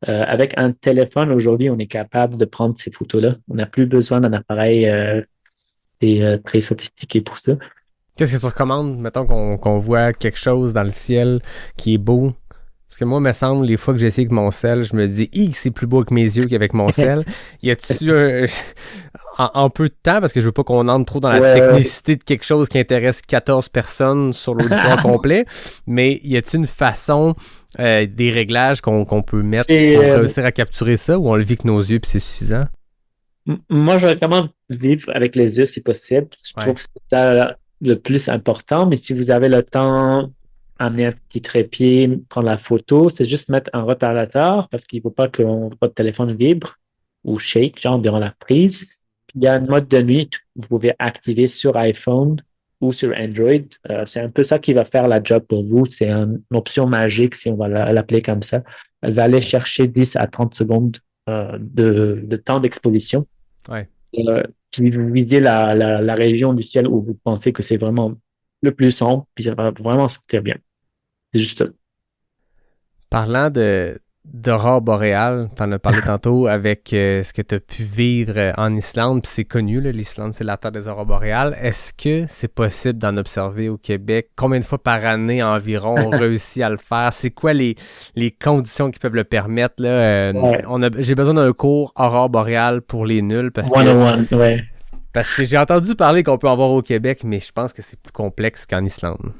avec un téléphone aujourd'hui, on est capable de prendre ces photos-là. On n'a plus besoin d'un appareil très sophistiqué pour ça. Qu'est-ce que tu recommandes, mettons qu'on voit quelque chose dans le ciel qui est beau? Parce que moi, me semble, les fois que j'ai essayé avec mon sel, je me dis, c'est plus beau que mes yeux qu'avec mon sel. Y a-tu en peu de temps, parce que je veux pas qu'on entre trop dans la Ouais. technicité de quelque chose qui intéresse 14 personnes sur l'auditoire complet, mais y a-t-il une façon, des réglages qu'on peut mettre C'est, pour réussir à capturer ça, ou on le vit que nos yeux puis c'est suffisant? Moi, je recommande vivre avec les yeux si possible. Je trouve Ouais. que c'est ça le plus important, mais si vous avez le temps, amener un petit trépied, prendre la photo, c'est juste mettre un retardateur parce qu'il ne faut pas que votre téléphone vibre ou shake, genre durant la prise. Puis il y a un mode de nuit que vous pouvez activer sur iPhone ou sur Android. C'est un peu ça qui va faire la job pour vous. C'est une option magique, si on va l'appeler comme ça. Elle va aller chercher 10 à 30 secondes de temps d'exposition. Ouais. Euh, Puis vous visez la région du ciel où vous pensez que c'est vraiment le plus sombre, puis ça va vraiment sortir bien. C'est juste ça. Parlant d'aurore boréale, t'en as parlé tantôt avec ce que tu as pu vivre en Islande, puis c'est connu, là, l'Islande, c'est la terre des aurores boréales. Est-ce que c'est possible d'en observer au Québec? Combien de fois par année environ on réussit à le faire? C'est quoi les conditions qui peuvent le permettre? Là? Ouais. J'ai besoin d'un cours aurore boréale pour les nuls One-on-one, ouais. parce que j'ai entendu parler qu'on peut en voir au Québec, mais je pense que c'est plus complexe qu'en Islande.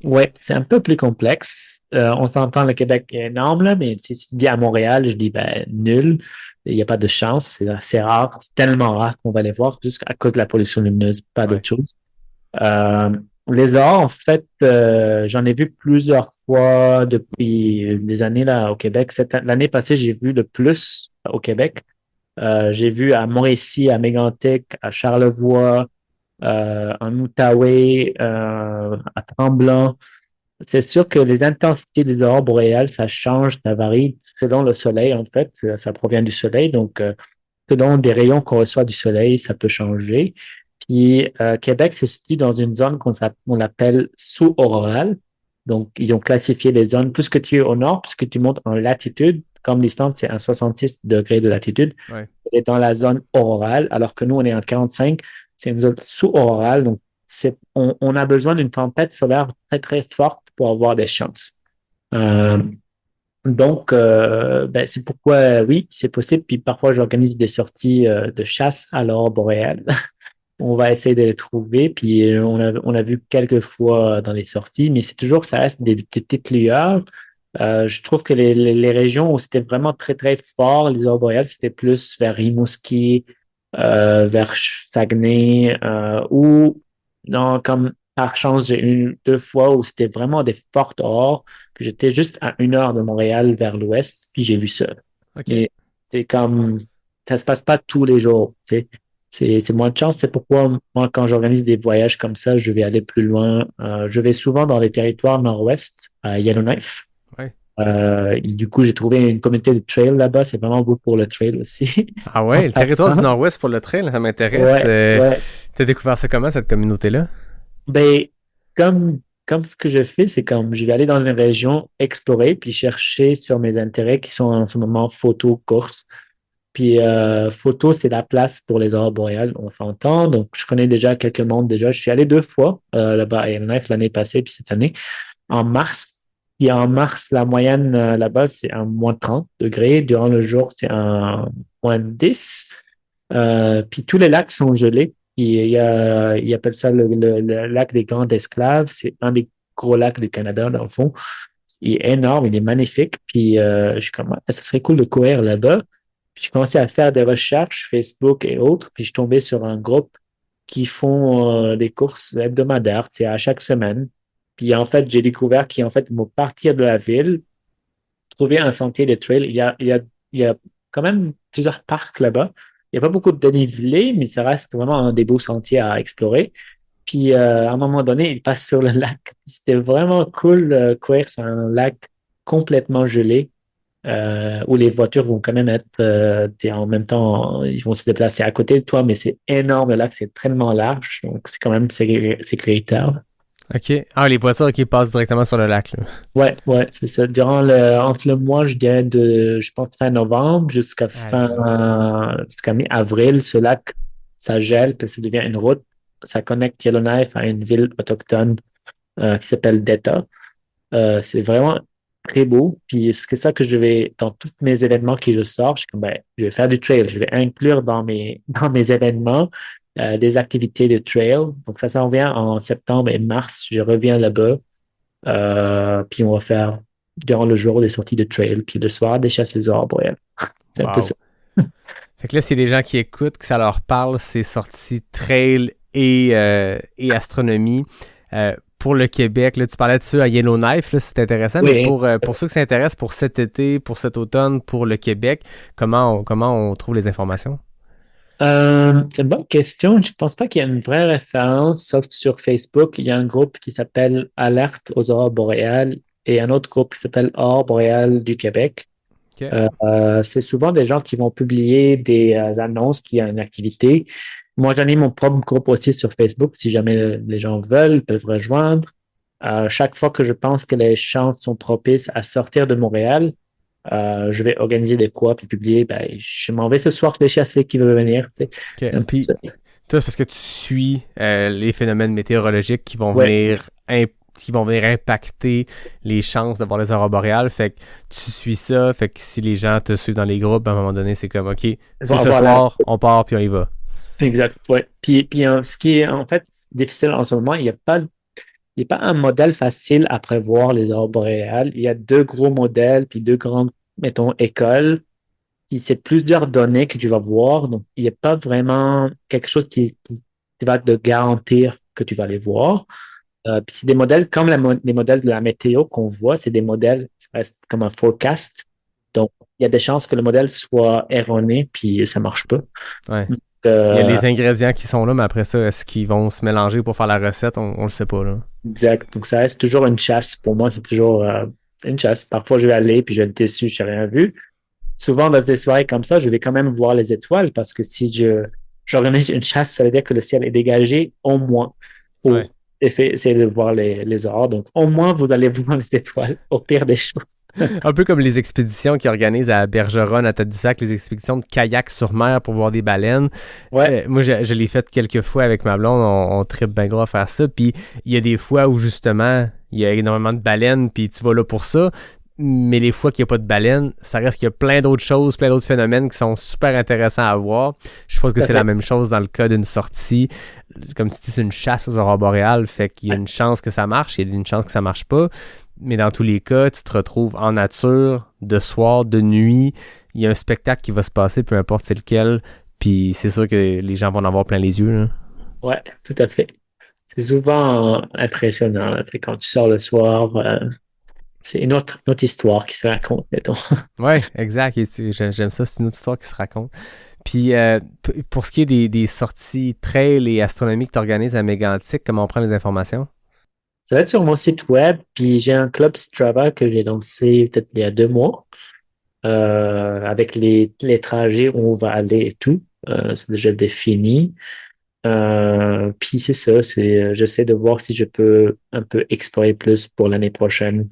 Ouais, c'est un peu plus complexe. On s'entend, le Québec est énorme, là, mais si tu dis à Montréal, je dis ben nul. Il n'y a pas de chance. C'est assez rare. C'est tellement rare qu'on va les voir, juste à cause de la pollution lumineuse, pas Ouais. d'autre chose. Euh, les arts, en fait, j'en ai vu plusieurs fois depuis des années là au Québec. L'année passée, j'ai vu le plus au Québec. J'ai vu à Mauricie, à Mégantic, à Charlevoix, en Outaouais, à Tremblant. C'est sûr que les intensités des aurores boréales, ça change, ça varie selon le soleil, en fait. Ça provient du soleil. Donc, selon des rayons qu'on reçoit du soleil, ça peut changer. Puis Québec se situe dans une zone qu'on appelle sous-aurorale. Donc, ils ont classifié les zones. Plus que tu es au nord, plus que tu montes en latitude, comme distance, c'est à 66 degrés de latitude, Ouais. et dans la zone aurorale, alors que nous, on est en 45, c'est une zone sous-aurorale. Donc, on a besoin d'une tempête solaire très, très forte pour avoir des chances. Donc, c'est pourquoi, oui, c'est possible. Puis parfois, j'organise des sorties de chasse à l'aurore boréale. On va essayer de les trouver. Puis on a vu quelques fois dans les sorties, mais c'est toujours, ça reste des petites lueurs. Je trouve que les régions où c'était vraiment très, très fort, les aurores boréales, c'était plus vers Rimouski, vers Saguenay, ou comme par chance, j'ai eu 2 fois où c'était vraiment des fortes aurores, que j'étais juste à 1 heure de Montréal vers l'ouest, puis j'ai vu ça. OK. Mais c'est comme, ça se passe pas tous les jours, tu sais. C'est moins de chance. C'est pourquoi, moi, quand j'organise des voyages comme ça, je vais aller plus loin. Je vais souvent dans les territoires nord-ouest, à Yellowknife. Ouais. Et du coup, j'ai trouvé une communauté de trail là-bas. C'est vraiment beau pour le trail aussi. Ah ouais, le territoire du Nord-Ouest pour le trail, ça m'intéresse. Ouais. T'as découvert ça comment, cette communauté-là? Ben, comme ce que je fais, c'est comme je vais aller dans une région, explorer, puis chercher sur mes intérêts qui sont en ce moment photo, course. Puis photo, c'est la place pour les aurores boréales, on s'entend. Donc, je connais déjà quelques mondes déjà. Je suis allé 2 fois là-bas à Yellowknife l'année passée, puis cette année, en mars. Puis en mars, la moyenne là-bas, c'est un moins 30 degrés. Durant le jour, c'est un moins 10. Puis tous les lacs sont gelés. Ils appellent ça le lac des Grands Esclaves. C'est un des gros lacs du Canada, dans le fond. Il est énorme, il est magnifique. Puis je suis comme, ça serait cool de courir là-bas. Puis j'ai commencé à faire des recherches, Facebook et autres. Puis je suis tombé sur un groupe qui font des courses hebdomadaires, c'est à chaque semaine. Puis en fait, j'ai découvert qu'ils vont partir de la ville, trouver un sentier de trail. Il y a quand même plusieurs parcs là-bas. Il n'y a pas beaucoup de dénivelé, mais ça reste vraiment des beaux sentiers à explorer. Puis à un moment donné, ils passent sur le lac. C'était vraiment cool de courir sur un lac complètement gelé, où les voitures vont quand même être en même temps, ils vont se déplacer à côté de toi, mais c'est énorme, le lac, c'est tellement large, donc c'est quand même sécuritaire. OK. Ah, les voitures qui passent directement sur le lac, là. Ouais, c'est ça. Entre le mois, je dirais je pense fin novembre jusqu'à mi-avril, ce lac, ça gèle, puis ça devient une route. Ça connecte Yellowknife à une ville autochtone qui s'appelle Deta. C'est vraiment très beau. Puis c'est ça que je vais, dans tous mes événements que je sors, je vais faire du trail. Je vais inclure dans mes événements des activités de trail. Donc ça s'en vient en septembre et mars. Je reviens là-bas. Puis on va faire durant le jour des sorties de trail. Puis le soir, des chasses aux arbres. Ouais. C'est un peu ça. Fait que là, c'est des gens qui écoutent, que ça leur parle, ces sorties trail et astronomie. Pour le Québec, là, tu parlais de ça à Yellowknife, là, c'est intéressant, oui, mais pour ceux qui s'intéressent pour cet été, pour cet automne, pour le Québec, comment on trouve les informations? C'est une bonne question. Je pense pas qu'il y a une vraie référence, sauf sur Facebook. Il y a un groupe qui s'appelle Alerte aux aurores boréales et un autre groupe qui s'appelle Aurores boréales du Québec. Okay. C'est souvent des gens qui vont publier des annonces qu'il y a une activité. Moi, j'en ai mon propre groupe aussi sur Facebook. Si jamais les gens veulent, ils peuvent rejoindre. Chaque fois que je pense que les chances sont propices à sortir de Montréal, je vais organiser des quoi puis publier. Je m'en vais ce soir les chasser qui veulent venir. Tu sais. Okay. Puis, toi, c'est parce que tu suis les phénomènes météorologiques qui vont venir impacter les chances d'avoir les aurores boréales. Fait que tu suis ça. Fait que si les gens te suivent dans les groupes, à un moment donné, c'est comme OK, c'est ce soir, on part puis on y va. Exact, ouais. Puis ce qui est en fait difficile en ce moment, il n'y a pas un modèle facile à prévoir les aurores boréales. Il y a 2 gros modèles, puis 2 grandes, mettons, écoles. Puis c'est plusieurs données que tu vas voir. Donc, il n'y a pas vraiment quelque chose qui va te garantir que tu vas les voir. Puis c'est des modèles comme les modèles de la météo qu'on voit, c'est des modèles, ça reste comme un forecast. Donc, il y a des chances que le modèle soit erroné, puis ça ne marche pas. Ouais. Il y a les ingrédients qui sont là, mais après ça, est-ce qu'ils vont se mélanger pour faire la recette? On le sait pas, là. Exact. Donc, ça reste toujours une chasse. Pour moi, c'est toujours une chasse. Parfois, je vais aller, puis je vais être déçu, je n'ai rien vu. souvent dans des soirées comme ça, je vais quand même voir les étoiles parce que si j'organise une chasse, ça veut dire que le ciel est dégagé au moins pour Ouais. essayer de voir les aurores. Donc, au moins, vous allez voir les étoiles, au pire des choses. Un peu comme les expéditions qu'ils organisent à Bergeronne, à Tête-du-Sac, les expéditions de kayak sur mer pour voir des baleines. Ouais, Moi, je l'ai fait quelques fois avec ma blonde, on tripe bien gros à faire ça. Puis il y a des fois où justement, il y a énormément de baleines, puis tu vas là pour ça. Mais les fois qu'il n'y a pas de baleines, ça reste qu'il y a plein d'autres choses, plein d'autres phénomènes qui sont super intéressants à voir. Je pense que c'est la même chose dans le cas d'une sortie. Comme tu dis, c'est une chasse aux aurores boréales, fait qu'il y a une chance que ça marche, il y a une chance que ça marche pas. Mais dans tous les cas, tu te retrouves en nature, de soir, de nuit. Il y a un spectacle qui va se passer, peu importe c'est lequel. Puis c'est sûr que les gens vont en avoir plein les yeux, là. ouais, tout à fait. C'est souvent impressionnant. Là. Quand tu sors le soir, c'est une autre histoire qui se raconte, mettons. Ouais, exact. J'aime ça, c'est une autre histoire qui se raconte. Puis pour ce qui est des sorties trail et astronomiques que tu organises à Mégantic, comment on prend les informations? Ça va être sur mon site web, puis j'ai un club Strava que j'ai lancé peut-être il y a 2 mois, avec les trajets où on va aller et tout. C'est déjà défini. Puis c'est ça, j'essaie de voir si je peux un peu explorer plus pour l'année prochaine,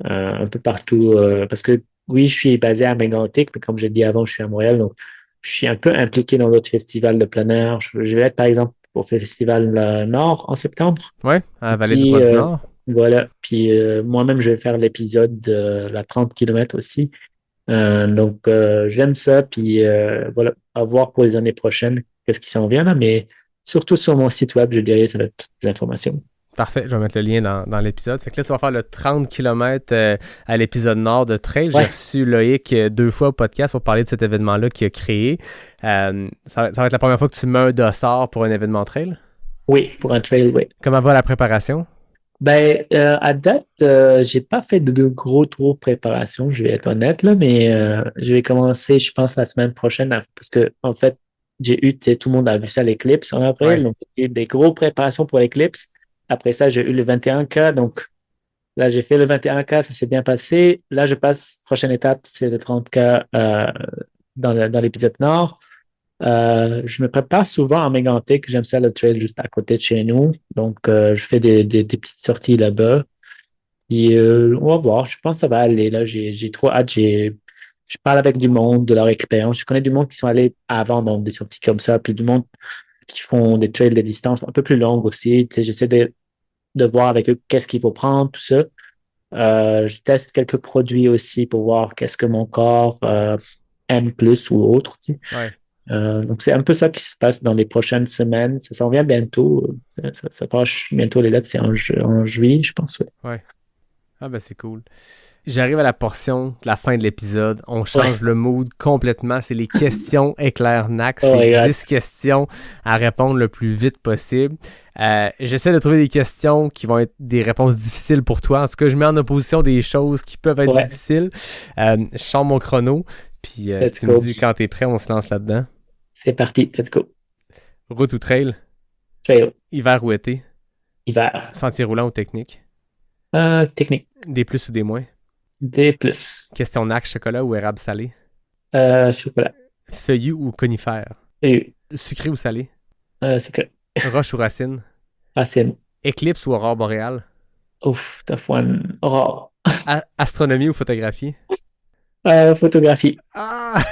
un peu partout, parce que oui, je suis basé à Mégantic, mais comme j'ai dit avant, je suis à Montréal, donc je suis un peu impliqué dans d'autres festivals de plein air. Je vais être par exemple au Festival Nord en septembre. Ouais, à Vallée du Puis, Bras-du-Nord. voilà. Puis moi-même, je vais faire l'épisode de la 30 km aussi. Donc, j'aime ça. Puis voilà, à voir pour les années prochaines qu'est-ce qui s'en vient là. Mais surtout sur mon site web, je dirais, ça va être toutes les informations. Parfait, je vais mettre le lien dans l'épisode. Fait que là, tu vas faire le 30 km à l'épisode nord de Trail. J'ai Ouais. reçu Loïc 2 fois au podcast pour parler de cet événement-là qu'il a créé. Ça va être la première fois que tu mets un dossard pour un événement trail. Oui, pour un trail, oui. Comment va la préparation? Ben, à date, j'ai pas fait de gros préparation, je vais être honnête, là, mais je vais commencer, je pense, la semaine prochaine, parce que, en fait, j'ai eu, tu sais, tout le monde a vu ça, l'éclipse en avril, Ouais. donc j'ai eu des grosses préparations pour l'éclipse. Après ça, j'ai eu le 21K, donc là, j'ai fait le 21K, ça s'est bien passé. Là, je passe, prochaine étape, c'est le 30K dans l'épisode Nord. Je me prépare souvent en Mégantic. J'aime ça le trail juste à côté de chez nous. Donc, je fais des petites sorties là-bas. Et on va voir. Je pense que ça va aller. Là, j'ai trop hâte. Je parle avec du monde, de leur expérience. Je connais du monde qui sont allés avant dans des sorties comme ça, puis du monde qui font des trails de distance un peu plus longues aussi. Tu sais, j'essaie de voir avec eux qu'est-ce qu'il faut prendre, tout ça. Je teste quelques produits aussi pour voir qu'est-ce que mon corps aime plus ou autre. Tu sais. Ouais. Donc, c'est un peu ça qui se passe dans les prochaines semaines. Ça s'en vient bientôt. Ça passe bientôt les dates, c'est en juillet, je pense. Ouais. Ah ben c'est cool. J'arrive à la portion de la fin de l'épisode. On change le mood complètement. C'est les questions éclair NAC. Oh my C'est God. 10 questions à répondre le plus vite possible. J'essaie de trouver des questions qui vont être des réponses difficiles pour toi. En tout cas, je mets en opposition des choses qui peuvent être difficiles. Je sors mon chrono. Puis tu me dis quand t'es prêt, on se lance là-dedans. C'est parti, let's go. Route ou trail? Trail, Hiver ou été? hiver, Sentier roulant ou technique? technique, Des plus ou des moins? D+, Question NAC, chocolat ou érable salé? chocolat, Feuillu ou conifère? et Sucré ou salé? secret, Roche ou racine? racine, Éclipse ou aurore boréale? ouf, tough one, aurore, Astronomie ou photographie? photographie. Ah!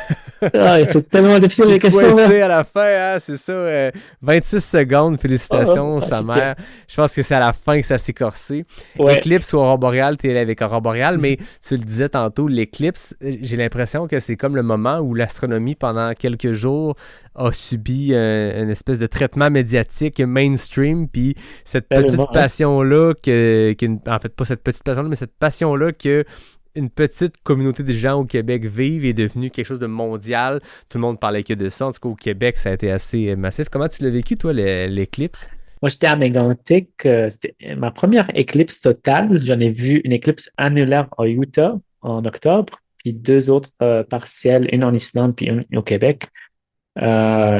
C'est tellement difficile les T'es questions là. coincé à la fin, hein? C'est ça. 26 secondes, félicitations, sa c'était- mère. Je pense que c'est à la fin que ça s'est corsé. Ouais, Éclipse ou aurore boréale, t'es allé avec aurore boréale, mais tu le disais tantôt, l'éclipse, j'ai l'impression que c'est comme le moment où l'astronomie, pendant quelques jours, a subi une espèce de traitement médiatique mainstream, puis cette petite Tellement, hein. passion-là, en fait, pas cette petite passion-là, mais cette passion-là que une petite communauté de gens au Québec vivent est devenue quelque chose de mondial. Tout le monde parlait que de ça. En tout cas, au Québec, ça a été assez massif. Comment tu l'as vécu, toi, l'éclipse? Moi, j'étais à Mégantic. C'était ma première éclipse totale. J'en ai vu une éclipse annulaire en Utah en octobre, puis 2 autres partielles, une en Islande, puis une au Québec.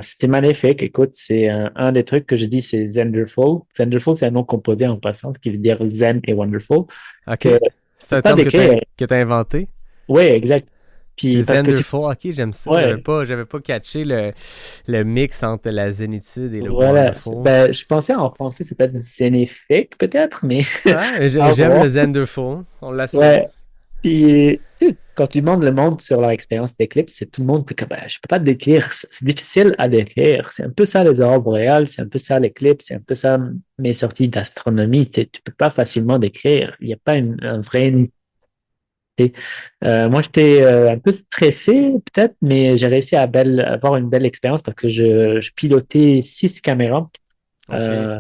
C'était magnifique. Écoute, c'est un des trucs que je dis, c'est Zenderful. Zenderful, c'est un nom composé en passant, qui veut dire Zen et Wonderful. OK. Que- C'est un pas terme décrit, que t'as inventé? Oui, exact. Puis C'est parce que Zenderful, ok, j'aime ça. ouais, J'avais pas catché le mix entre la zénitude et le voilà. wonderful. Ben, je pensais en français, c'est peut-être Zénéfique, peut-être, mais Ah, à j'aime le voir. Zenderful, on l'assume. Ouais. Puis, tu sais, quand tu demandes le monde sur leur expérience d'éclipse, c'est tout le monde, comme, ben, je peux pas te décrire, c'est difficile à décrire. C'est un peu ça les aurores boréales, c'est un peu ça l'éclipse, c'est un peu ça mes sorties d'astronomie. Tu sais, tu peux pas facilement décrire. Il n'y a pas un vrai. Moi, j'étais un peu stressé, peut-être, mais j'ai réussi à avoir une belle expérience parce que je pilotais 6 caméras. Ok. Euh,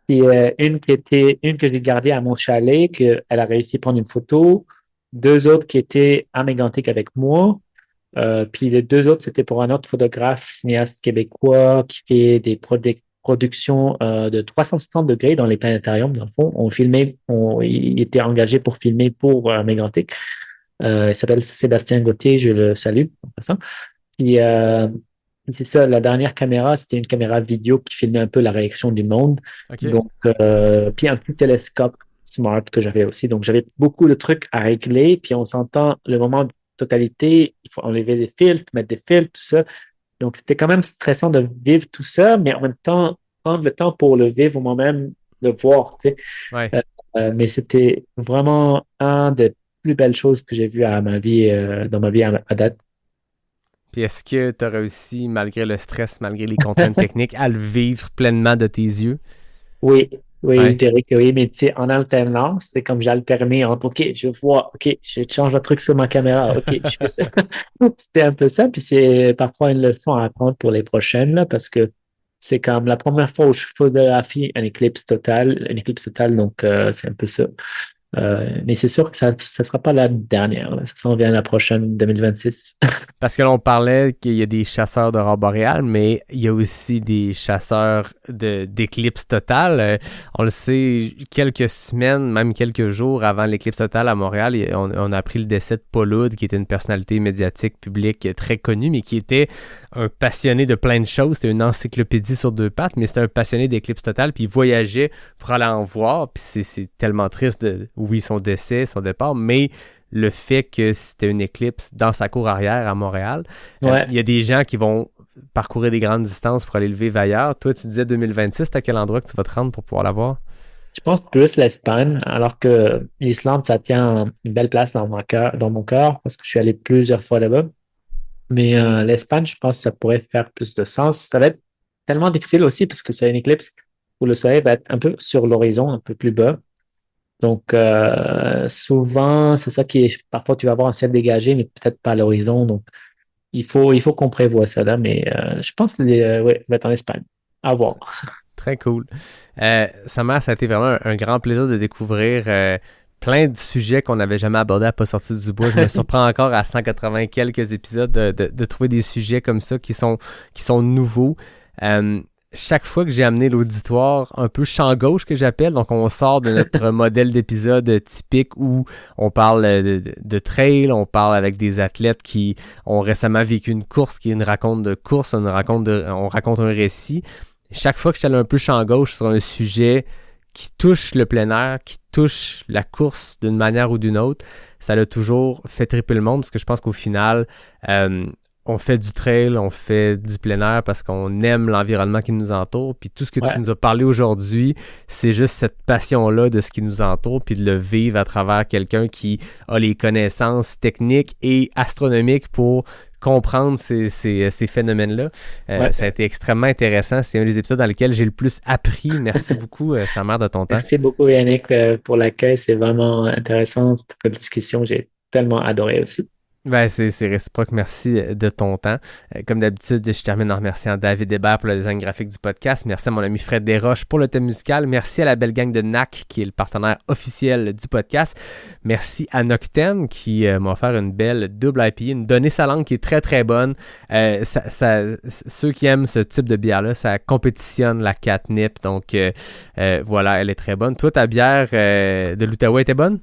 Puis une que j'ai gardée à mon chalet, qu'elle a réussi à prendre une photo. Deux autres qui étaient à Mégantic avec moi. Puis les deux autres, c'était pour un autre photographe, cinéaste québécois qui fait des productions de 360 degrés dans les planétariums. Dans le fond, il était engagé pour filmer pour Mégantic. Il s'appelle Sébastien Gauthier, je le salue en passant. Puis c'est ça, la dernière caméra, c'était une caméra vidéo qui filmait un peu la réaction du monde. Ok. Donc, puis un petit télescope smart que j'avais aussi. Donc, j'avais beaucoup de trucs à régler. Puis on s'entend le moment de totalité, il faut enlever des filtres, mettre des filtres, tout ça. Donc, c'était quand même stressant de vivre tout ça, mais en même temps, prendre le temps pour le vivre moi-même, le voir, tu sais. Ouais. Euh, mais c'était vraiment un des plus belles choses que j'ai vues dans ma vie à date. Puis est-ce que tu as réussi, malgré le stress, malgré les contraintes techniques, à le vivre pleinement de tes yeux? Oui, oui, je Ouais. dirais que oui, mais tu sais, en alternance, c'est comme j'alternais entre, OK, je vois, OK, je change un truc sur ma caméra, OK, je fais ça. C'était un peu ça, puis c'est parfois une leçon à apprendre pour les prochaines, là, parce que c'est comme la première fois où je photographie une éclipse totale, donc c'est un peu ça. Mais c'est sûr que ça ne sera pas la dernière, là. Ça s'en vient la prochaine, 2026. Parce que là, on parlait qu'il y a des chasseurs d'aurore boréale, mais il y a aussi des chasseurs d'éclipse totale. On le sait, quelques semaines, même quelques jours avant l'éclipse totale à Montréal, on a appris le décès de Paul Oud, qui était une personnalité médiatique publique très connue, mais qui était un passionné de plein de choses. C'était une encyclopédie sur deux pattes, mais c'était un passionné d'éclipse totale, puis il voyageait pour aller en voir. Puis c'est tellement triste oui, son décès, son départ, mais le fait que c'était une éclipse dans sa cour arrière à Montréal. Ouais. Il y a des gens qui vont parcourir des grandes distances pour aller le vivre ailleurs. Toi, tu disais 2026, à quel endroit que tu vas te rendre pour pouvoir la voir? Je pense plus l'Espagne, alors que l'Islande, ça tient une belle place dans mon cœur, parce que je suis allé plusieurs fois là-bas. Mais l'Espagne, je pense que ça pourrait faire plus de sens. Ça va être tellement difficile aussi parce que c'est une éclipse où le soleil va être un peu sur l'horizon, un peu plus bas. Donc, souvent, c'est ça qui est. Parfois, tu vas avoir un ciel dégagé, mais peut-être pas à l'horizon. Donc, il faut qu'on prévoie ça là. Mais je pense que ouais, ça va être en Espagne. À voir. Très cool. Samar, ça a été vraiment un grand plaisir de découvrir plein de sujets qu'on n'avait jamais abordés à Pas sorti du bois. Je me surprends encore à 180 quelques épisodes de trouver des sujets comme ça qui sont nouveaux. Chaque fois que j'ai amené l'auditoire un peu champ gauche que j'appelle, donc on sort de notre modèle d'épisode typique où on parle de trail, on parle avec des athlètes qui ont récemment vécu une course, qui est une raconte de course, on raconte un récit. Chaque fois que je suis allé un peu champ gauche sur un sujet qui touche le plein air, qui touche la course d'une manière ou d'une autre, ça l'a toujours fait triper le monde parce que je pense qu'au final, on fait du trail, on fait du plein air parce qu'on aime l'environnement qui nous entoure. Puis tout ce que tu nous as parlé aujourd'hui, c'est juste cette passion-là de ce qui nous entoure, puis de le vivre à travers quelqu'un qui a les connaissances techniques et astronomiques pour comprendre ces phénomènes-là. Ça a été extrêmement intéressant. C'est un des épisodes dans lesquels j'ai le plus appris. Merci beaucoup, Samar, de ton temps. Merci beaucoup, Yannick, pour l'accueil. C'est vraiment intéressant, toute la discussion. J'ai tellement adoré aussi. Ben, c'est réciproque. Merci de ton temps. Comme d'habitude, je termine en remerciant David Hébert pour le design graphique du podcast. Merci à mon ami Fred Desroches pour le thème musical. Merci à la belle gang de NAC, qui est le partenaire officiel du podcast. Merci à Noctem, qui m'a offert une belle double IPA, une donnée sa langue qui est très, très bonne. Ceux qui aiment ce type de bière-là, ça compétitionne la catnip. Donc, voilà, elle est très bonne. Toi, ta bière de l'Outaouais était bonne?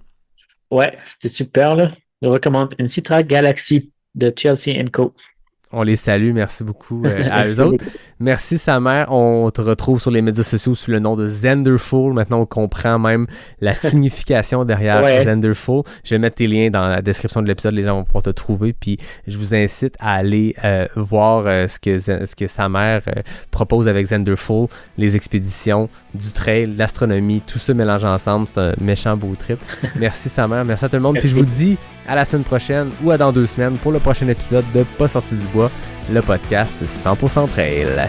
Ouais, c'était super, là. Je recommande une Citra Galaxy de Chelsea & Co. On les salue, merci beaucoup à eux autres. Merci Samer, on te retrouve sur les médias sociaux sous le nom de Zenderful. Maintenant on comprend même la signification derrière Zenderful. Je vais mettre tes liens dans la description de l'épisode, les gens vont pouvoir te trouver. Puis je vous incite à aller voir ce que Samer propose avec Zenderful, les expéditions, du trail, l'astronomie, tout ça mélangé ensemble. C'est un méchant beau trip. Merci Samer, merci à tout le monde. Puis je vous dis à la semaine prochaine ou à dans 2 semaines pour le prochain épisode de Pas sorti du bois, le podcast 100% trail.